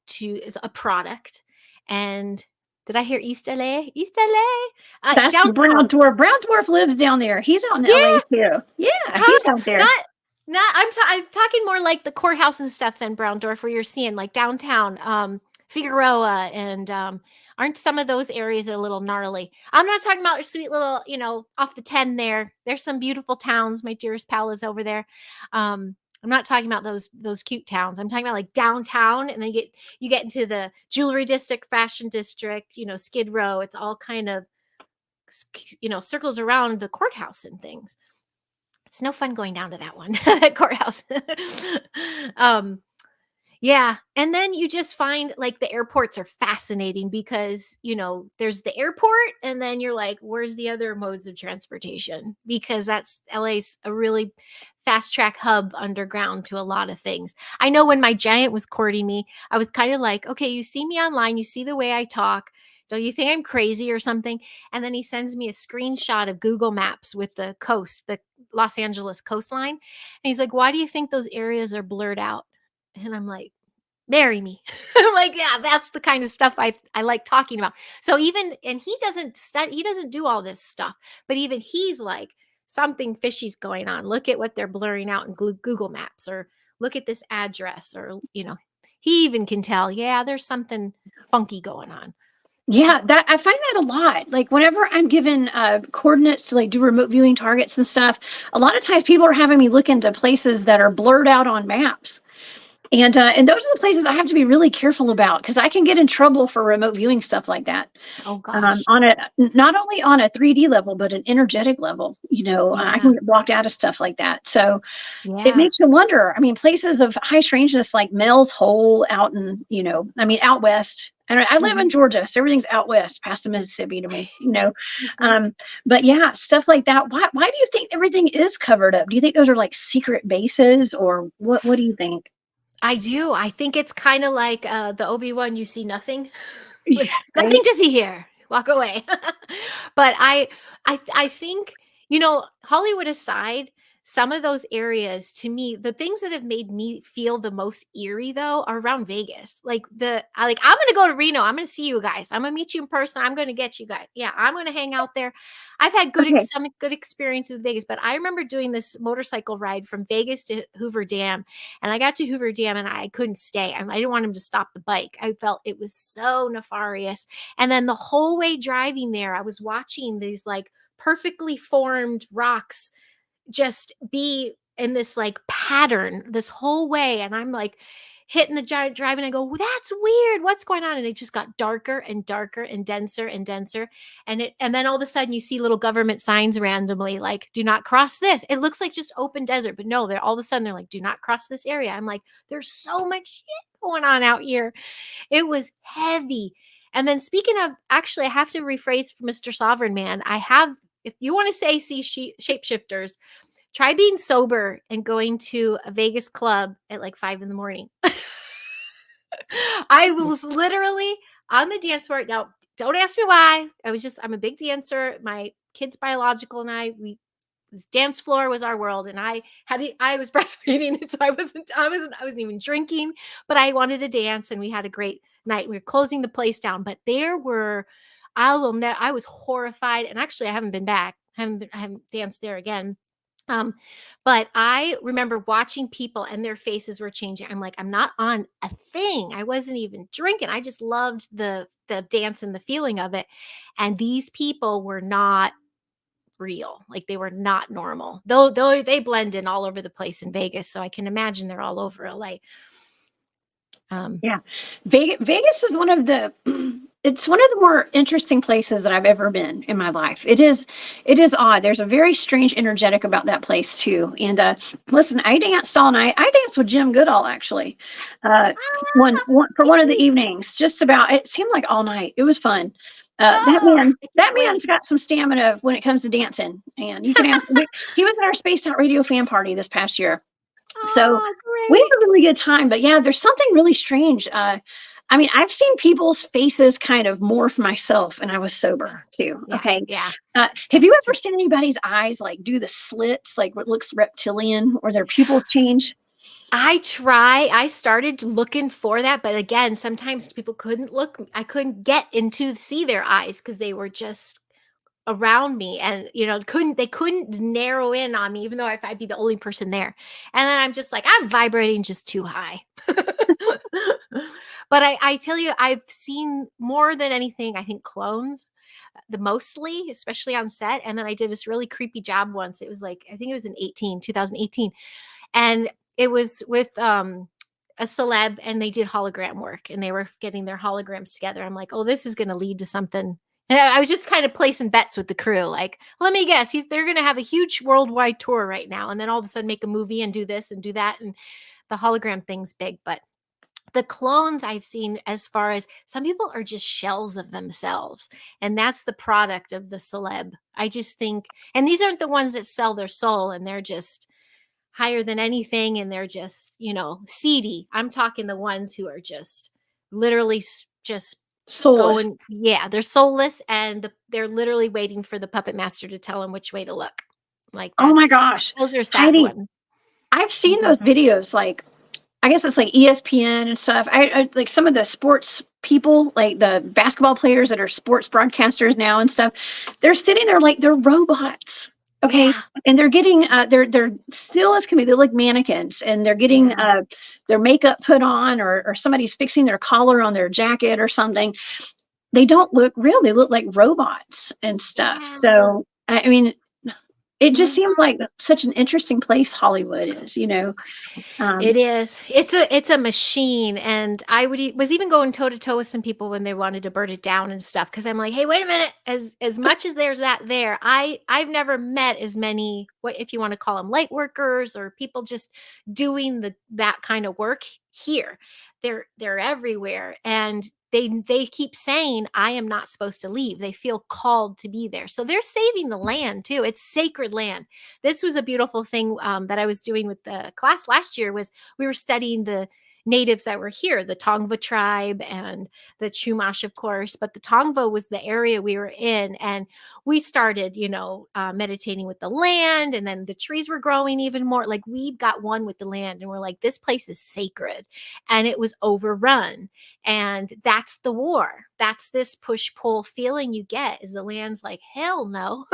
product. And did I hear East LA? East LA? That's Brown Downtown. Dwarf. Brown Dwarf lives down there. He's out in LA Yeah. too. Yeah, he's Huh? out there. Not I'm talking more like the courthouse and stuff than Browndorf, where you're seeing like downtown. Figueroa, and aren't some of those areas a little gnarly? I'm not talking about your sweet little, off the 10 there. There's some beautiful towns. My dearest pal lives over there. I'm not talking about those cute towns. I'm talking about like downtown, and then you get into the jewelry district, fashion district, Skid Row. It's all kind of circles around the courthouse and things. It's no fun going down to that one, that courthouse. um, yeah. And then you just find like the airports are fascinating because, there's the airport, and then you're like, where's the other modes of transportation? Because that's LA's a really fast track hub underground to a lot of things. I know when my giant was courting me, I was kind of like, okay, you see me online, you see the way I talk. Don't you think I'm crazy or something? And then he sends me a screenshot of Google Maps with the coast, the Los Angeles coastline. And he's like, why do you think those areas are blurred out? And I'm like, marry me. I'm like, yeah, that's the kind of stuff I like talking about. So and he doesn't study, he doesn't do all this stuff, but even he's like, something fishy's going on. Look at what they're blurring out in Google Maps, or look at this address, or, he even can tell, yeah, there's something funky going on. Yeah, that I find that a lot. Like whenever I'm given coordinates to like do remote viewing targets and stuff, a lot of times people are having me look into places that are blurred out on maps. And those are the places I have to be really careful about because I can get in trouble for remote viewing stuff like that. Oh gosh. On a not only on a 3D level, but an energetic level. I Yeah. can get blocked out of stuff like that. So it Yeah. makes you wonder. I mean, places of high strangeness like Mel's Hole out in, out west. And I live in Mhm. Georgia, so everything's out west past the Mississippi to me. Mhm. Um, but yeah, stuff like that. Why do you think everything is covered up? Do you think those are like secret bases, or what do you think? I do. I think it's kind of like the Obi-Wan, you see nothing. Like, Yeah, nothing right. to see here. Walk away. But I think, Hollywood aside, some of those areas, to me, the things that have made me feel the most eerie though are around Vegas. I'm gonna go to Reno. I'm gonna see you guys. I'm gonna meet you in person. I'm gonna get you guys. Yeah, I'm gonna hang out there. I've had Okay. some good experience with Vegas, but I remember doing this motorcycle ride from Vegas to Hoover Dam, and I got to Hoover Dam and I couldn't stay. I didn't want him to stop the bike. I felt it was so nefarious. And then the whole way driving there, I was watching these like perfectly formed rocks just be in this like pattern this whole way. And I'm like hitting the giant drive, and I go, well, that's weird. What's going on? And it just got darker and darker and denser and denser. And then all of a sudden you see little government signs randomly like, do not cross this. It looks like just open desert, but no, they're all of a sudden they're like, do not cross this area. I'm like, there's so much shit going on out here. It was heavy. And then speaking of, actually, I have to rephrase for Mr. Sovereign Man. If you want to say see shapeshifters, try being sober and going to a Vegas club at like 5 in the morning. I was literally on the dance floor. Now, don't ask me why. I'm a big dancer. My kid's biological and this dance floor was our world, and I was breastfeeding, and so I wasn't even drinking, but I wanted to dance, and we had a great night. We were closing the place down, but I was horrified, and actually I haven't been back. I haven't danced there again. Um, but I remember watching people and their faces were changing. I'm like, I'm not on a thing. I wasn't even drinking. I just loved the dance and the feeling of it. And these people were not real. Like they were not normal. Though they blend in all over the place in Vegas, so I can imagine they're all over LA. Yeah. Vegas is one of the it's one of the more interesting places that I've ever been in my life. It is odd. There's a very strange energetic about that place too. And listen, I danced all night. I danced with Jim Goodall actually. Uh one for one of the Sweet. evenings. Just about it seemed like all night. It was fun. That Oh, man, I that can't man's wait. got some stamina when it comes to dancing. And you can ask he was at our Spaced Out Radio fan party this past year. So Oh, we great. had a really good time, but yeah, there's something really strange. I mean, I've seen people's faces kind of morph myself, and I was sober too. Yeah, Okay. yeah, Have you that's ever true. seen anybody's eyes like do the slits, like what looks reptilian, or their pupils change? I started looking for that, but again, sometimes people couldn't look. I couldn't get into see their eyes because they were just around me, and they couldn't narrow in on me, even though if I'd be the only person there. And then I'm just like, I'm vibrating just too high. But I tell you, I've seen more than anything, I think clones the mostly, especially on set. And then I did this really creepy job once. It was like, I think it was in 2018. And it was with a celeb, and they did hologram work, and they were getting their holograms together. I'm like, oh, this is going to lead to something. And I was just kind of placing bets with the crew. Like, let me guess, they're going to have a huge worldwide tour right now. And then all of a sudden make a movie and do this and do that. And the hologram thing's big. But the clones I've seen, as far as some people are just shells of themselves, and that's the product of the celeb. I just think, and these aren't the ones that sell their soul and they're just higher than anything and they're just, seedy. I'm talking the ones who are just literally just Soulless. going, yeah, they're soulless, and they're literally waiting for the puppet master to tell them which way to look. Like, Oh my gosh. those are sad Heidi, ones. I've seen Mhm. those videos, like, I guess it's like ESPN and stuff. I like some of the sports people, like the basketball players that are sports broadcasters now and stuff. They're sitting there like they're robots. Okay. Yeah. And they're getting they're still as can be, they're like mannequins, and they're getting Yeah. their makeup put on, or somebody's fixing their collar on their jacket or something. They don't look real. They look like robots and stuff. Yeah. So I mean, it just Mhm. seems like such an interesting place Hollywood is. It Um, is. It's a machine, and I was even going toe to toe with some people when they wanted to burn it down and stuff, because I'm like, hey, wait a minute. As much as there's that there, I've never met as many, what if you want to call them, light workers or people just doing that kind of work here. They're everywhere, and they keep saying I am not supposed to leave. They feel called to be there, so they're saving the land too. It's sacred land. This was a beautiful thing that I was doing with the class last year. Was we were studying the natives that were here, the Tongva tribe and the Chumash, of course. But the Tongva was the area we were in, and we started, meditating with the land, and then the trees were growing even more. Like, we got one with the land, and we're like, this place is sacred, and it was overrun. And that's the war. That's this push pull feeling you get, is the land's like, hell no.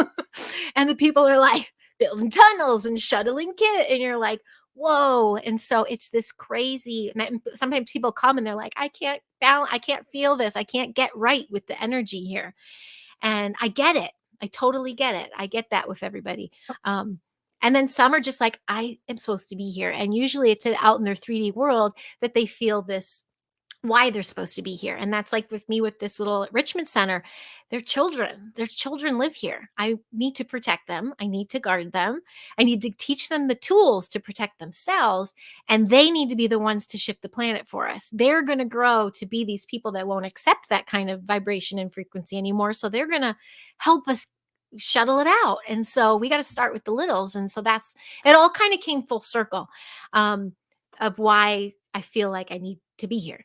And the people are like, building tunnels and shuttling kit, and you're like, whoa. And so it's this crazy, and sometimes people come and they're like, I can't balance, I can't feel this, I can't get right with the energy here. And I get it. I totally get it. I get that with everybody. um and then some are just like, I am supposed to be here, and usually it's out in their 3D world that they feel this, why they're supposed to be here. And that's like with me with this little Richmond Center. Their children live here. I need to protect them. I need to guard them. I need to teach them the tools to protect themselves. And they need to be the ones to shift the planet for us. They're going to grow to be these people that won't accept that kind of vibration and frequency anymore. So they're going to help us shuttle it out. And so we got to start with the littles. And so it all kind of came full circle, of why I feel like I need to be here.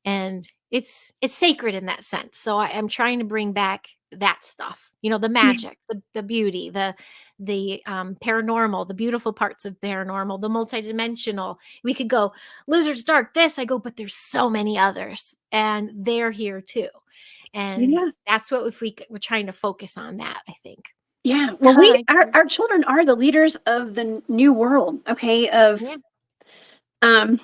And it's sacred in that sense. So I'm trying to bring back that stuff, the yeah, magic, the beauty, the paranormal, the beautiful parts of paranormal, the multidimensional. We could go lizards, dark, this. I go, but there's so many others, and they're here too. And yeah. that's what, if we're trying to focus on that, I think. Yeah. Well, Hi. our children are the leaders of the new world, okay, of Yeah. um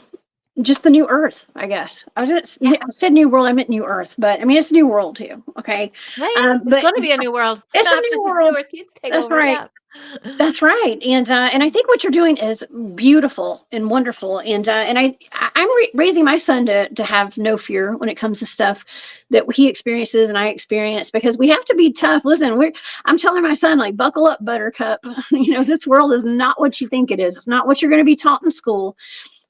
just the new earth, I guess. Yeah. I said new world, I meant new earth, but I mean it's new world too, okay? Well, yeah, it's But going to be a new world it's a after new these new world. Earth kids take That's over. right. Yeah. That's right. And I think what you're doing is beautiful and wonderful. And I'm raising my son to have no fear when it comes to stuff that he experiences and I experience, because we have to be tough. Listen, I'm telling my son, like, buckle up, buttercup. This world is not what you think it is. It's not what you're going to be taught in school.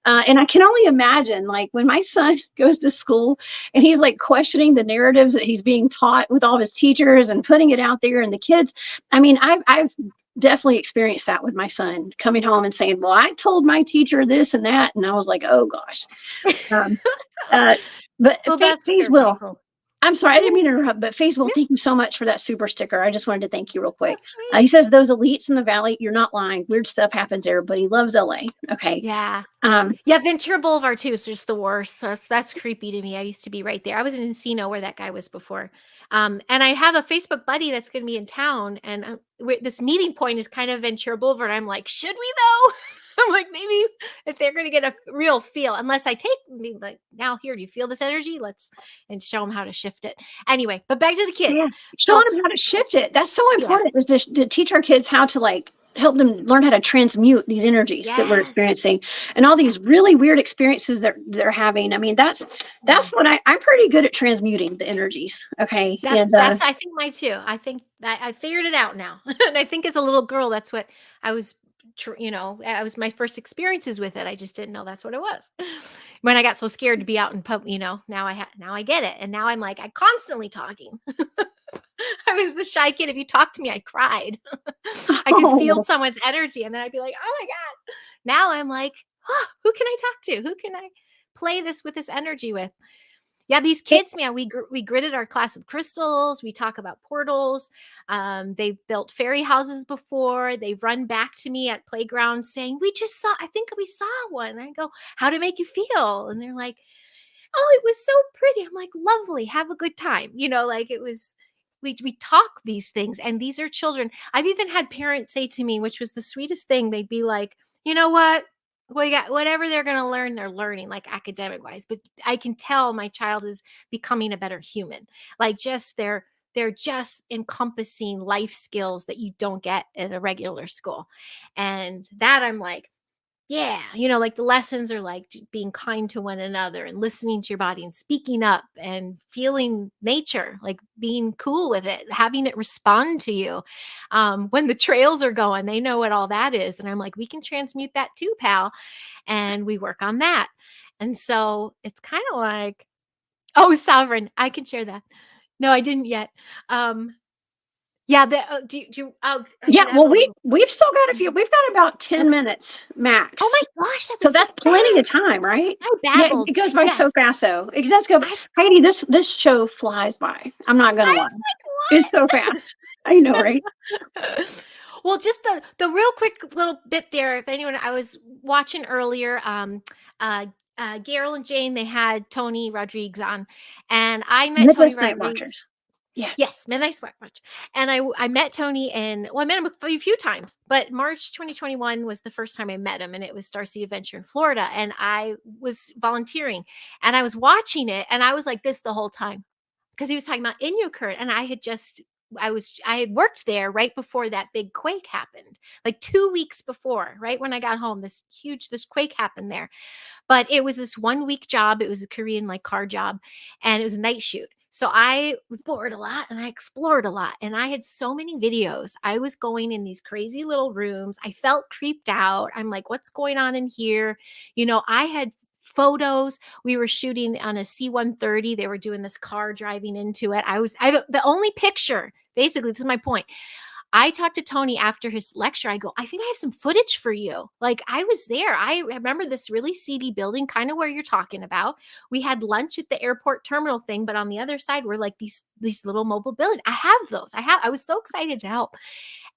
And I can only imagine, like, when my son goes to school and he's like questioning the narratives that he's being taught with all of his teachers and putting it out there and the kids. I mean, I've definitely experienced that with my son coming home and saying, well, I told my teacher this and that. And I was like, oh gosh. Um, uh, but Well, that's Phase fair will. people. I'm sorry, I didn't Mhm. mean to interrupt, but Phase will, Yeah, thank you so much for that super sticker. I just wanted to thank you real so quick. sweet. He says those elites in the valley, you're not lying. Weird stuff happens there, but he loves LA. Okay. Yeah. Um, Yeah, Ventura Boulevard too is just the worst. That's creepy to me. I used to be right there. I was in Encino where that guy was before. And I have a Facebook buddy that's going to be in town, and this meeting point is kind of Ventura Boulevard. I'm like, should we though? I'm like, maybe if they're going to get a real feel, unless I take me like, now here, do you feel this energy? And show them how to shift it. Anyway, but back to the kids. Yeah. So Showing them how to shift it. That's so yeah, important, is to teach our kids how to like help them learn how to transmute these energies that we're yes, experiencing, and all these yes, really weird experiences that they're having. I mean, that's yeah. what I'm pretty good at transmuting the energies. Okay. And That's I think my too. I think that I figured it out now. And I think as a little girl, that's what I was, I was my first experiences with it. I just didn't know that's what it was. When I got so scared to be out in public, now I get it. And now I'm like, I constantly talking. I was the shy kid. If you talked to me, I cried. I could feel oh, someone's energy, and then I'd be like, "Oh my god!" Now I'm like, oh, "Who can I talk to? Who can I play this energy with?" Yeah, these it, kids, man, we gridded our class with crystals. We talk about portals. They've built fairy houses before. They've run back to me at playgrounds saying, "We just saw. I think we saw one." And I go, "How did it make you feel?" And they're like, "Oh, it was so pretty." I'm like, "Lovely. Have a good time." Like it was. We talk these things, and these are children. I've even had parents say to me, which was the sweetest thing. They'd be like, "You know what? We got whatever they're going to learn, they're learning, like academic wise. But I can tell my child is becoming a better human. Like just they're just encompassing life skills that you don't get at a regular school." And that I'm like, yeah, like the lessons are like being kind to one another and listening to your body and speaking up and feeling nature, like being cool with it, having it respond to you. When the trails are going, they know what all that is. And I'm like, we can transmute that too, pal. And we work on that. And so it's kind of like, oh, sovereign. I can share that. No, I didn't yet. Yeah, I yeah. can add Well, a little. we've still got a few. We've got about 10 minutes Oh max. my gosh, that So was so that's plenty of fast. time, right? I Yeah, babbled. it goes by so Yes. fast though. It does go. I Heidi, this show flies by. I'm not gonna I lie. It's was so fast. I know, right? like, "What?" Well, just the real quick little bit there, if anyone I was watching earlier, uh, Gail and Jane, they had Tony Rodriguez on, and I met Tony Midwest Night Rodriguez. Watchers. Yeah. Yes, Midnight Smartwatch. And I met Tony I met him a few times, but March 2021 was the first time I met him, and it was Starseed Adventure in Florida, and I was volunteering, and I was watching it, and I was like this the whole time because he was talking about Inukkot, and I had worked there right before that big quake happened, like 2 weeks before, right when I got home. This quake happened there, but it was this 1 week job. It was a Korean like car job, and it was a night shoot. So I was bored a lot and I explored a lot. And I had so many videos. I was going in these crazy little rooms. I felt creeped out. I'm like, what's going on in here? I had photos. We were shooting on a C-130. They were doing this car driving into it. The only picture, basically, this is my point. I talked to Tony after his lecture. I go, I think I have some footage for you. Like I was there. I remember this really seedy building, kind of where you're talking about. We had lunch at the airport terminal thing, but on the other side were like these little mobile buildings. I have those. I was so excited to help.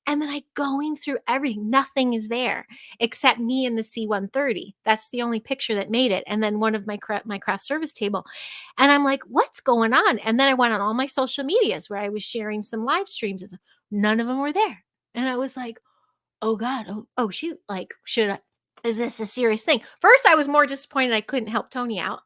And then I going through everything. Nothing is there except me and the C-130. That's the only picture that made it. And then one of my craft service table. And I'm like, what's going on? And then I went on all my social medias where I was sharing some live streams. None of them were there. And I was like, oh God, oh shoot. Like, is this a serious thing? First, I was more disappointed I couldn't help Tony out.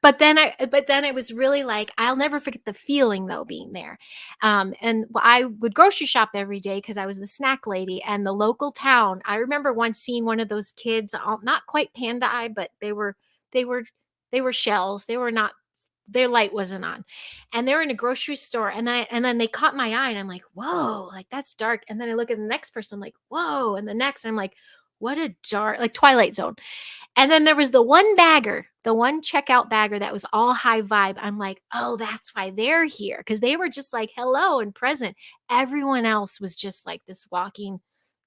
but then it was really like, I'll never forget the feeling though, being there. And I would grocery shop every day because I was the snack lady, and the local town. I remember once seeing one of those kids, not quite panda eye, but they were, they were shells. They were not, their light wasn't on, and they're in a grocery store, and then they caught my eye, and I'm like, whoa, like that's dark. And then I look at the next person, I'm like, whoa, and the next, I'm like, what a dark, like Twilight Zone. And then there was the one checkout bagger that was all high vibe. I'm like, oh, that's why they're here, because they were just like hello and present. Everyone else was just like this walking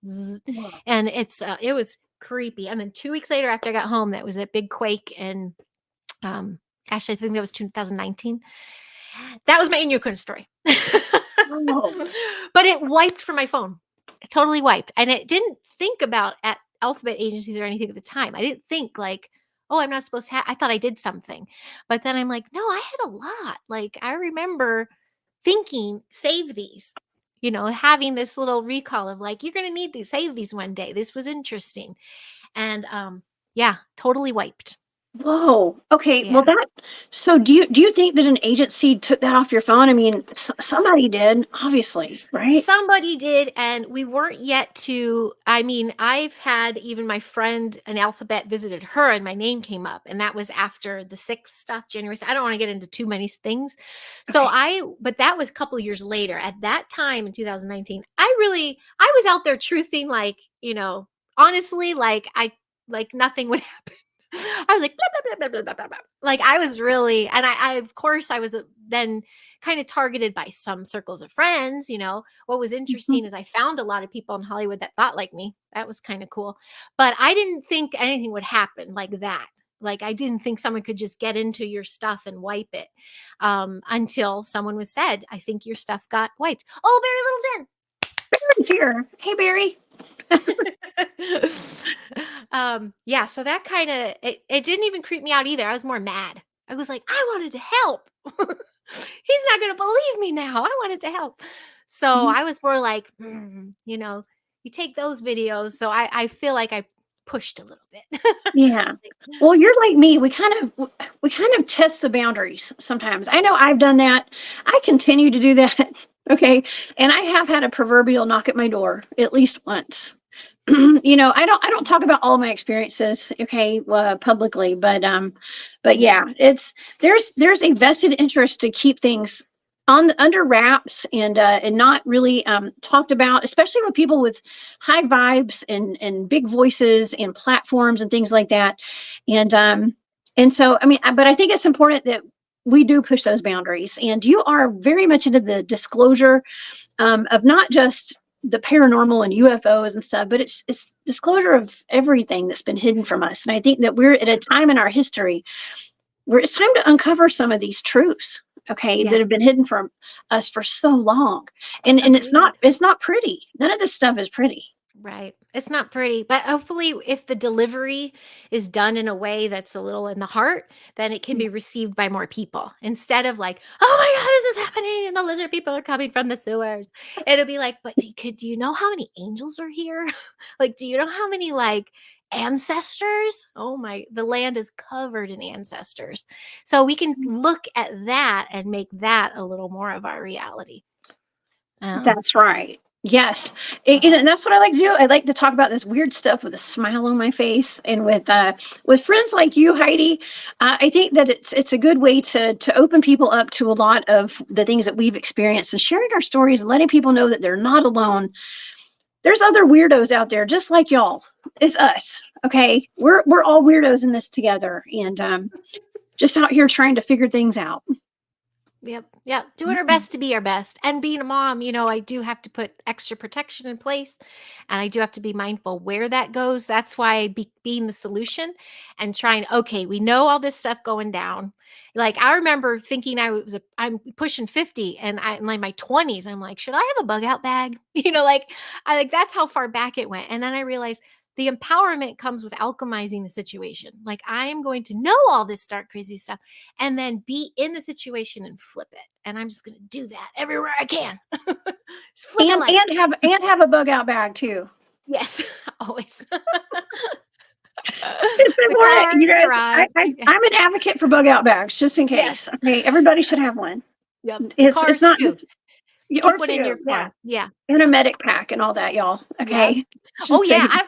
zzz, Wow. and it was creepy. And then 2 weeks later, after I got home, that was a big quake, and um, gosh, I think that was 2019. That was my Inukkun story. Oh, But it wiped from my phone. It totally wiped. And it didn't think about at alphabet agencies or anything at the time. I didn't think like, oh, I'm not supposed to I thought I did something. But then I'm like, no, I had a lot. Like I remember thinking, save these. having this little recall of like, you're going to need to save these one day. This was interesting. And yeah, totally wiped. Whoa. Okay. Yeah. Well, so do you think that an agency took that off your phone? I mean, somebody did, obviously, right? Somebody did, and we weren't yet to. I mean, I've had even my friend, an alphabet visited her, and my name came up, and that was after the 6th stuff, January. I don't want to get into too many things. So Okay. but that was a couple years later. At that time in 2019, I was out there truthing, like, honestly, like nothing would happen. I was like, blah, blah, blah, blah, blah, blah, blah. Like I was really, and I of course, I was then kind of targeted by some circles of friends. What was Mhm. interesting is I found a lot of people in Hollywood that thought like me. That was kind of cool. But I didn't think anything would happen like that. Like I didn't think someone could just get into your stuff and wipe it, until someone was said, I think your stuff got wiped. Oh, Barry Littleton. Barry's here. Hey, Barry. Yeah, so that kind of it didn't even creep me out either. I was more mad. I was like, I wanted to help. He's not going to believe me now. I wanted to help. So Mhm. I was more like, you take those videos. So I feel like I pushed a little bit. Yeah. Like, Well, you're like me. We kind of test the boundaries sometimes. I know I've done that. I continue to do that. Okay. And I have had a proverbial knock at my door at least once. I don't talk about all my experiences, okay, publicly, but yeah, yeah, there's a vested interest to keep things under wraps and not really talked about, especially with people with high vibes and big voices and platforms and things like that, and so I mean, but I think it's important that we do push those boundaries, and you are very much into the disclosure of not just the paranormal and UFOs and stuff, but it's disclosure of everything that's been hidden from us. And I think that we're at a time in our history where it's time to uncover some of these truths, okay, that yes, have been hidden from us for so long. And it's not agreed. it's not pretty. None of this stuff is pretty. Right. It's not pretty, but hopefully if the delivery is done in a way that's a little in the heart, then it can Yeah. be received by more people instead of like, "Oh my god, this is happening and the lizard people are coming from the sewers." It'll be like, "But do you know how many angels are here? Like, do you know how many like ancestors? Oh my, the land is covered in ancestors." So we can look at that and make that a little more of our reality. Um, That's right. Yes. And that's what I like to do. I like to talk about this weird stuff with a smile on my face, and with friends like you, Heidi. I think that it's a good way to open people up to a lot of the things that we've experienced, and sharing our stories and letting people know that they're not alone. There's other weirdos out there just like y'all. It's us. Okay. We're all weirdos in this together, and just out here trying to figure things out. Yep. Yep. Doing our best to be our best. And being a mom, I do have to put extra protection in place and I do have to be mindful where that goes. That's why being the solution and trying, okay, we know all this stuff going down. Like I remember thinking I'm pushing 50 and I'm like my 20s. I'm like, should I have a bug out bag? Like that's how far back it went. And then I realized the empowerment comes with alchemizing the situation. Like I am going to know all this dark, crazy stuff and then be in the situation and flip it. And I'm just going to do that everywhere I can. Just flip a and light. and have a bug out bag too. Yes, always. It's The important, car, you the guys. garage. Yeah. I'm an advocate for bug out bags, just in Yes. case. Okay, everybody should have one. Yep. The It's cars not too. or Keep one in your two, yeah, car. Yeah. and a Yeah. medic pack and all that, y'all. Yeah. Okay, Oh just yeah. saying.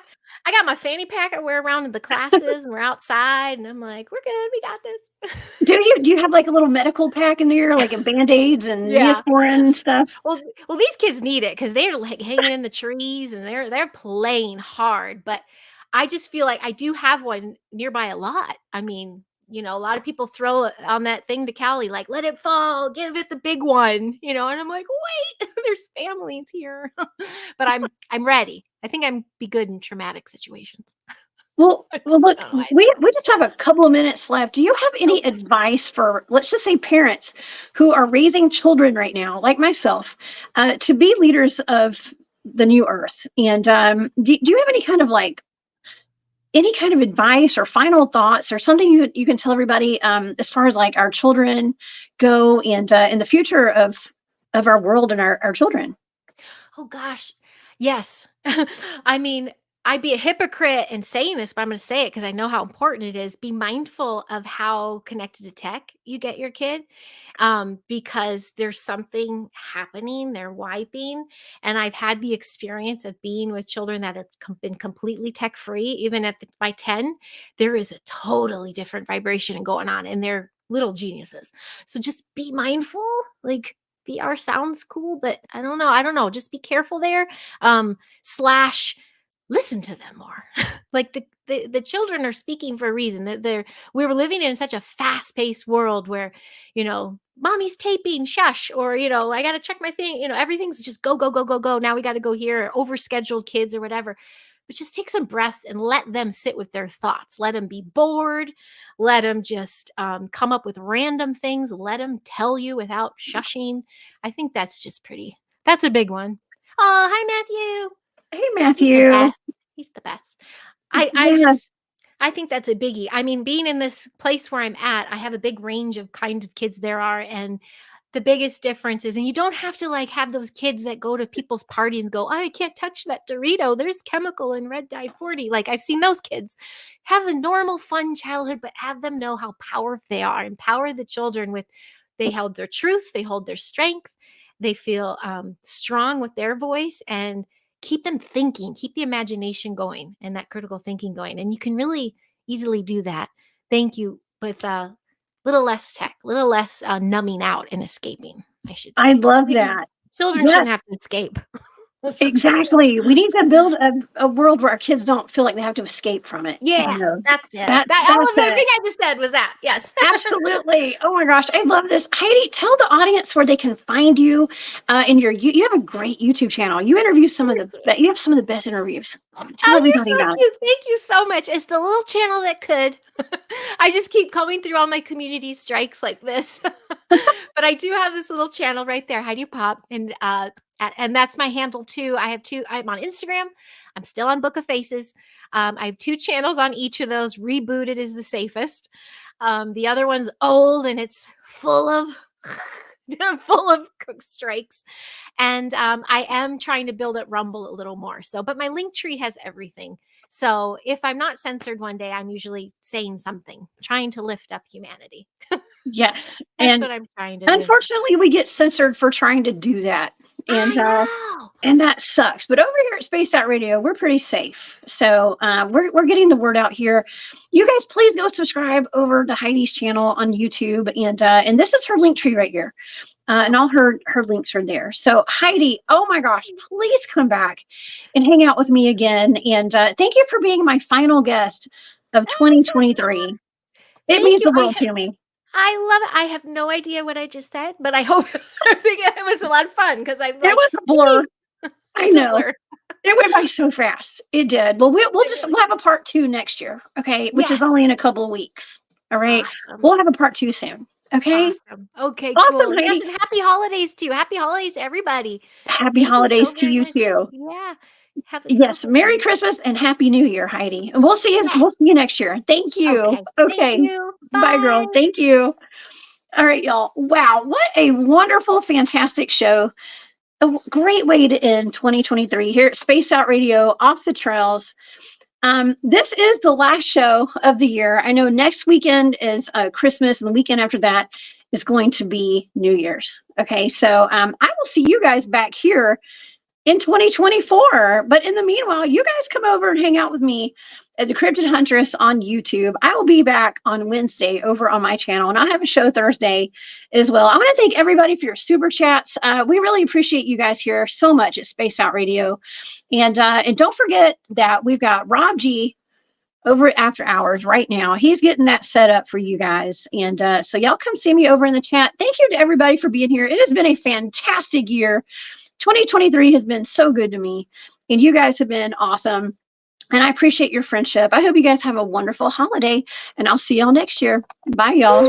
I got my fanny pack I wear around in the classes and we're outside and I'm like, we're good. We got this. Do you have like a little medical pack in there, like in band aids and Yeah. Neosporin and stuff? Well, these kids need it because they're like hanging in the trees and they're playing hard. But I just feel like I do have one nearby a lot. I mean, a lot of people throw it on that thing to Callie, like, let it fall, give it the big one, and I'm like, wait, there's families here. But I'm ready. I think I'm be good in traumatic situations. Well, look, I don't know why I we just have a couple of minutes left. Do you have any thought, advice for, let's just say, parents who are raising children right now, like myself, to be leaders of the new earth? And do you have any kind of advice or final thoughts or something you can tell everybody, as far as like our children go, and in the future of our world and our children? Oh gosh. Yes. I mean, I'd be a hypocrite in saying this, but I'm going to say it because I know how important it is. Be mindful of how connected to tech you get your kid, because there's something happening. They're wiping. And I've had the experience of being with children that have been completely tech free. Even by 10, there is a totally different vibration going on, and they're little geniuses. So just be mindful. Like, VR sounds cool, but I don't know. I don't know. Just be careful there. Slash listen to them more. Like the children are speaking for a reason. We were living in such a fast-paced world where, mommy's taping, shush, or I got to check my thing. Everything's just go, go, go, go, go. Now we got to go here, overscheduled kids or whatever. But just take some breaths and let them sit with their thoughts. Let them be bored. Let them just come up with random things. Let them tell you without shushing. I think that's that's a big one. Oh, hi, Matthew. Hey, He's the Matthew. best. He's the best. I think that's a biggie. I mean, being in this place where I'm at, I have a big range of kind of kids there are. And the biggest difference is, and you don't have to like have those kids that go to people's parties and go, oh, I can't touch that Dorito. There's chemical in red dye 40. Like I've seen those kids have a normal, fun childhood, but have them know how powerful they are. Empower the children they held their truth. They hold their strength. They feel strong with their voice, and keep them thinking, keep the imagination going and that critical thinking going. And you can really easily do that. Thank you. With little less tech, little less numbing out and escaping, I should say. I love that. Children shouldn't have to escape. Exactly. We need to build a world where our kids don't feel like they have to escape from it. Yeah, that's it. That's the thing I just said was that. Yes. Absolutely. Oh my gosh. I love this. Heidi, tell the audience where they can find you in you have a great YouTube channel. You interview you have some of the best interviews. Tell everybody you're so about cute. Thank you so much. It's the little channel that could. I just keep coming through all my community strikes like this. But I do have this little channel right there, Heidi Pop, and that's my handle too. I'm on Instagram. I'm still on Book of Faces. I have 2 channels on each of those. Rebooted is the safest. The other one's old and it's full of strikes. And I am trying to build up Rumble a little more. But my link tree has everything. So if I'm not censored one day, I'm usually saying something, trying to lift up humanity. Yes. That's what I'm trying to do. Unfortunately, we get censored for trying to do that. And that sucks. But over here at Spaced Out Radio, we're pretty safe. So we're getting the word out here. You guys, please go subscribe over to Heidi's channel on YouTube. And this is her link tree right here. And all her links are there. So Heidi, oh my gosh, please come back and hang out with me again. And thank you for being my final guest of 2023. It means the world to me. I love it. I have no idea what I just said, but I think it was a lot of fun because it was a blur. I know. It went by so fast. It did. Well, we'll have a part 2 next year. Okay. Which is only in a couple of weeks. All right. Awesome. We'll have a part 2 soon. Okay. Awesome. Okay. Awesome. Cool. Yes, and happy holidays too. Happy holidays, everybody. Happy holidays to you too. Yeah. Yes. Merry Christmas and Happy New Year, Heidi. And we'll see you. We'll see you next year. Thank you. Okay. Thank you. Bye, girl. Thank you. All right, y'all. Wow. What a wonderful, fantastic show. A great way to end 2023 here at Spaced Out Radio, Off the Trails. This is the last show of the year. I know next weekend is Christmas, and the weekend after that is going to be New Year's. Okay, so I will see you guys back here in 2024. But in the meanwhile, you guys come over and hang out with me at the Cryptid Huntress on YouTube. I will be back on Wednesday over on my channel, and I'll have a show Thursday as well. I want to thank everybody for your super chats. We really appreciate you guys here so much at Spaced Out Radio. And don't forget that we've got Rob G over at After Hours right now. He's getting that set up for you guys. And so y'all come see me over in the chat. Thank you to everybody for being here. It has been a fantastic year. 2023 has been so good to me, and you guys have been awesome. And I appreciate your friendship. I hope you guys have a wonderful holiday, and I'll see y'all next year. Bye, y'all.